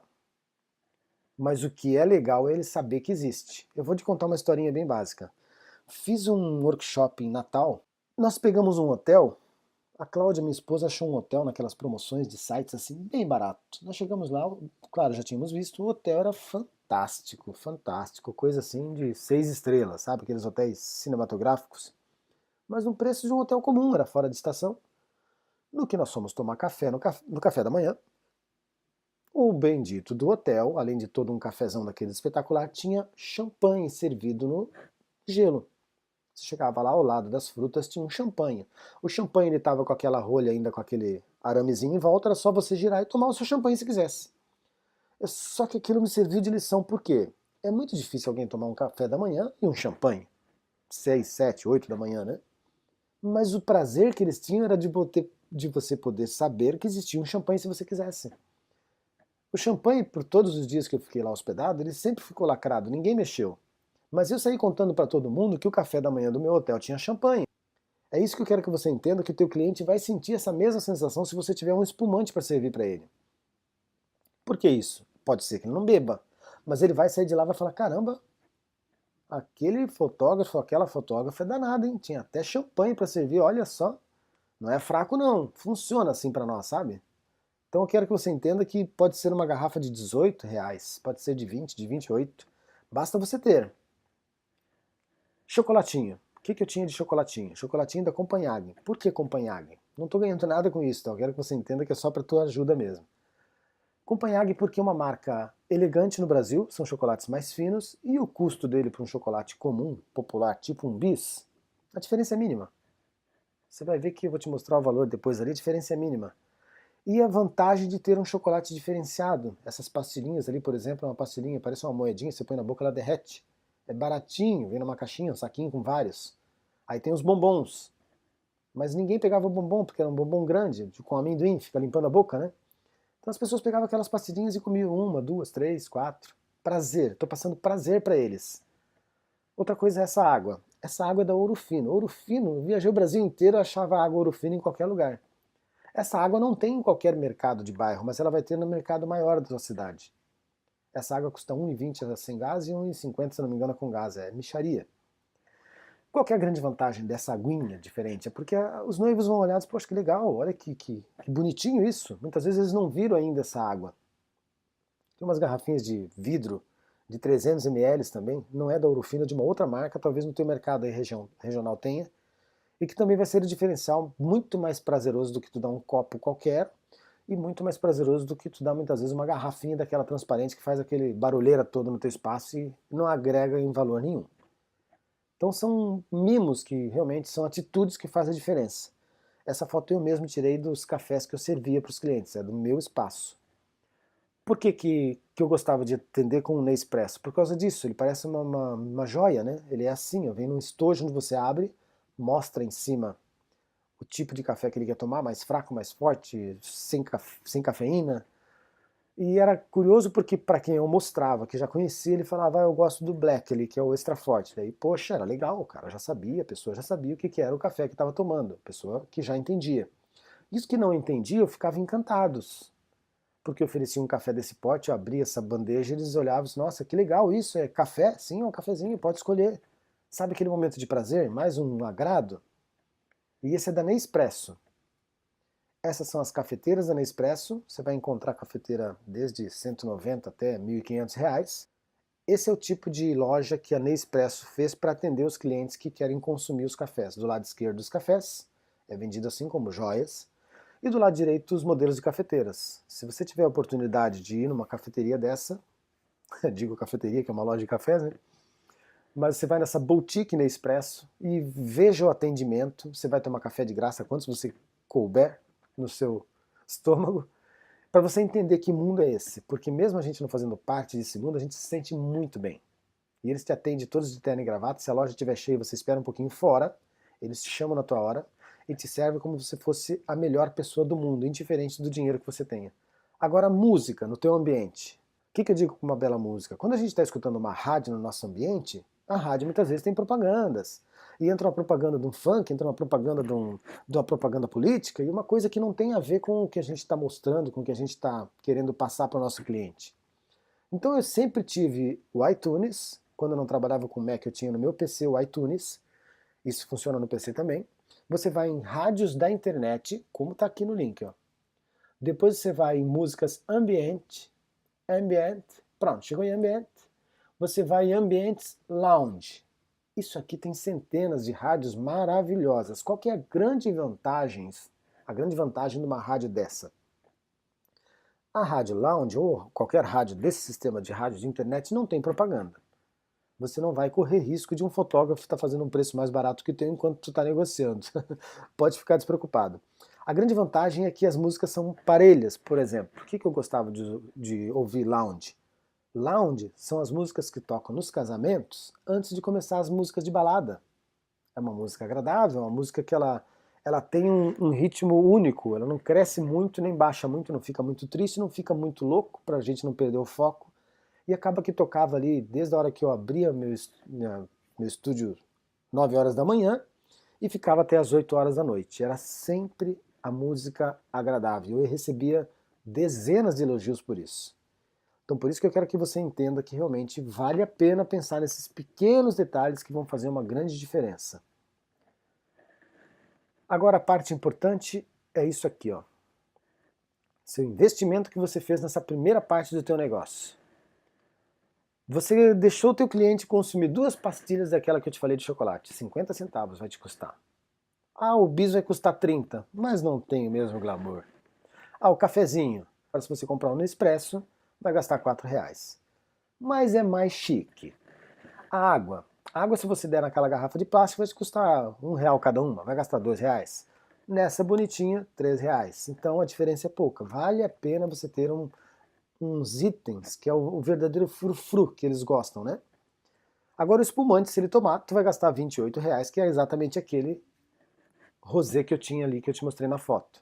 Mas o que é legal é ele saber que existe. Eu vou te contar uma historinha bem básica. Fiz um workshop em Natal, nós pegamos um hotel. A Cláudia, minha esposa, achou um hotel naquelas promoções de sites assim, bem barato. Nós chegamos lá, claro, já tínhamos visto, o hotel era fantástico, fantástico, coisa assim de 6 estrelas, sabe? Aqueles hotéis cinematográficos. Mas no preço de um hotel comum, era fora de estação. No que nós fomos tomar café no café da manhã, o bendito do hotel, além de todo um cafezão daquele espetacular, tinha champanhe servido no gelo. Você chegava lá ao lado das frutas, tinha um champanhe. O champanhe ele estava com aquela rolha ainda, com aquele aramezinho em volta, era só você girar e tomar o seu champanhe se quisesse. Só que aquilo me serviu de lição, por quê? É muito difícil alguém tomar um café da manhã e um champanhe. 6, 7, 8 da manhã, né? Mas o prazer que eles tinham era de você poder saber que existia um champanhe se você quisesse. O champanhe, por todos os dias que eu fiquei lá hospedado, ele sempre ficou lacrado, ninguém mexeu. Mas eu saí contando para todo mundo que o café da manhã do meu hotel tinha champanhe. É isso que eu quero que você entenda, que o teu cliente vai sentir essa mesma sensação se você tiver um espumante para servir para ele. Por que isso? Pode ser que ele não beba, mas ele vai sair de lá e vai falar, caramba, aquele fotógrafo, aquela fotógrafa é danada, hein? Tinha até champanhe para servir, olha só. Não é fraco não, funciona assim para nós, sabe? Então eu quero que você entenda que pode ser uma garrafa de R$ 18, pode ser de 20, de 28, basta você ter. Chocolatinho. O que eu tinha de chocolatinho? Chocolatinho da Copenhagen. Por que Copenhagen? Não estou ganhando nada com isso, então eu quero que você entenda que é só para tua ajuda mesmo. Copenhagen porque é uma marca elegante no Brasil, são chocolates mais finos, e o custo dele para um chocolate comum, popular, tipo um bis, a diferença é mínima. Você vai ver que eu vou te mostrar o valor depois ali, a diferença é mínima. E a vantagem de ter um chocolate diferenciado. Essas pastilhinhas ali, por exemplo, é uma pastilhinha, parece uma moedinha, você põe na boca, ela derrete. É baratinho, vem numa caixinha, um saquinho com vários. Aí tem os bombons. Mas ninguém pegava o bombom, porque era um bombom grande, com amendoim, fica limpando a boca, né? Então as pessoas pegavam aquelas pastilhinhas e comiam uma, duas, três, quatro. Prazer, estou passando prazer para eles. Outra coisa é essa água. Essa água é da Ouro Fino. Ouro Fino, eu viajei o Brasil inteiro e achava água Ouro Fino em qualquer lugar. Essa água não tem em qualquer mercado de bairro, mas ela vai ter no mercado maior da sua cidade. Essa água custa R$1,20 sem gás e R$1,50, se não me engano, com gás. É mixaria. Qual que é a grande vantagem dessa aguinha diferente? É porque os noivos vão olhar e dizer, poxa, que legal, olha que bonitinho isso. Muitas vezes eles não viram ainda essa água. Tem umas garrafinhas de vidro de 300 ml também, não é da Ouro Fino, é de uma outra marca, talvez no teu mercado aí regional tenha, e que também vai ser o diferencial muito mais prazeroso do que tu dar um copo qualquer, e muito mais prazeroso do que tu dar muitas vezes uma garrafinha daquela transparente que faz aquele barulheira todo no teu espaço e não agrega em valor nenhum. Então são mimos que realmente são atitudes que fazem a diferença. Essa foto eu mesmo tirei dos cafés que eu servia para os clientes, é do meu espaço. Por que eu gostava de atender com o Nespresso? Por causa disso, ele parece uma joia, né? Ele é assim, ó, vem num estojo onde você abre, mostra em cima o tipo de café que ele quer tomar, mais fraco, mais forte, sem cafeína. E era curioso porque para quem eu mostrava, que já conhecia, ele falava, eu gosto do black ali, que é o extra forte. Daí, poxa, era legal, o cara já sabia, a pessoa já sabia o que era o café que estava tomando, a pessoa que já entendia. Isso que não entendia, eu ficava encantados, porque eu oferecia um café desse pote, eu abria essa bandeja e eles olhavam, nossa, que legal isso, é café? Sim, é um cafezinho, pode escolher. Sabe aquele momento de prazer, mais um agrado? E esse é da Nespresso. Essas são as cafeteiras da Nespresso, você vai encontrar cafeteira desde 190 até R$ 1.500. Esse é o tipo de loja que a Nespresso fez para atender os clientes que querem consumir os cafés. Do lado esquerdo dos cafés, é vendido assim como joias, e do lado direito os modelos de cafeteiras. Se você tiver a oportunidade de ir numa cafeteria dessa, digo cafeteria que é uma loja de cafés, né? Mas você vai nessa boutique Nespresso e veja o atendimento, você vai tomar café de graça quantos você couber, no seu estômago, para você entender que mundo é esse, porque mesmo a gente não fazendo parte desse mundo, a gente se sente muito bem. E eles te atendem todos de terno e gravata, se a loja estiver cheia, você espera um pouquinho fora, eles te chamam na tua hora e te servem como se você fosse a melhor pessoa do mundo, indiferente do dinheiro que você tenha. Agora, música no teu ambiente. O que eu digo com uma bela música? Quando a gente está escutando uma rádio no nosso ambiente, a rádio muitas vezes tem propagandas. E entra uma propaganda de um funk, entra uma propaganda de uma propaganda política, e uma coisa que não tem a ver com o que a gente está mostrando, com o que a gente está querendo passar para o nosso cliente. Então eu sempre tive o iTunes, quando eu não trabalhava com Mac eu tinha no meu PC o iTunes, isso funciona no PC também. Você vai em rádios da internet, como está aqui no link, ó. Depois você vai em músicas ambient, pronto, chegou em ambient. Você vai em ambientes lounge. Isso aqui tem centenas de rádios maravilhosas. Qual que é a grande vantagem de uma rádio dessa? A rádio lounge, ou qualquer rádio desse sistema de rádio de internet, não tem propaganda. Você não vai correr risco de um fotógrafo estar fazendo um preço mais barato que o teu enquanto tu está negociando. Pode ficar despreocupado. A grande vantagem é que as músicas são parelhas, por exemplo. Por que eu gostava de ouvir lounge? Lounge são as músicas que tocam nos casamentos antes de começar as músicas de balada. É uma música agradável, é uma música que ela tem um ritmo único, ela não cresce muito, nem baixa muito, não fica muito triste, não fica muito louco, pra gente não perder o foco. E acaba que tocava ali desde a hora que eu abria meu estúdio 9 horas da manhã e ficava até as 8 horas da noite. Era sempre a música agradável. Eu recebia dezenas de elogios por isso. Então por isso que eu quero que você entenda que realmente vale a pena pensar nesses pequenos detalhes que vão fazer uma grande diferença. Agora a parte importante é isso aqui, ó. Seu investimento que você fez nessa primeira parte do teu negócio. Você deixou o teu cliente consumir 2 pastilhas daquela que eu te falei de chocolate, 50 centavos vai te custar. Ah, o bis vai custar 30, mas não tem o mesmo glamour. Ah, o cafezinho, se você comprar um Nespresso, vai gastar 4 reais. Mas é mais chique. A água. A água, se você der naquela garrafa de plástico, vai te custar R$1 cada uma, vai gastar 2 reais. Nessa bonitinha, 3 reais. Então a diferença é pouca. Vale a pena você ter uns itens, que é o verdadeiro frufru que eles gostam, né? Agora o espumante, se ele tomar, tu vai gastar 28 reais, que é exatamente aquele rosé que eu tinha ali, que eu te mostrei na foto.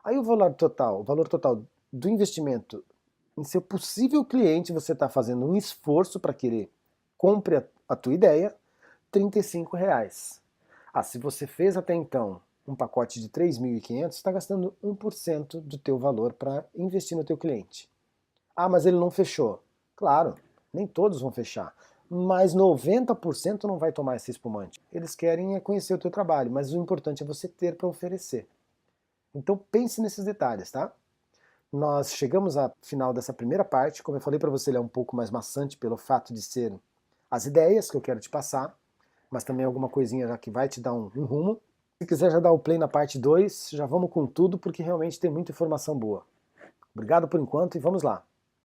Aí o valor total do investimento em seu possível cliente, você está fazendo um esforço para que ele compre a tua ideia, 35 reais. Ah, se você fez até então um pacote de 3.500, você está gastando 1% do teu valor para investir no teu cliente. Ah, mas ele não fechou. Claro, nem todos vão fechar, mas 90% não vai tomar esse espumante. Eles querem conhecer o teu trabalho, mas o importante é você ter para oferecer. Então pense nesses detalhes, tá? Nós chegamos ao final dessa primeira parte. Como eu falei para você, ele é um pouco mais maçante pelo fato de ser as ideias que eu quero te passar, mas também alguma coisinha já que vai te dar um rumo. Se quiser já dar o play na parte 2, já vamos com tudo, porque realmente tem muita informação boa. Obrigado por enquanto e vamos lá.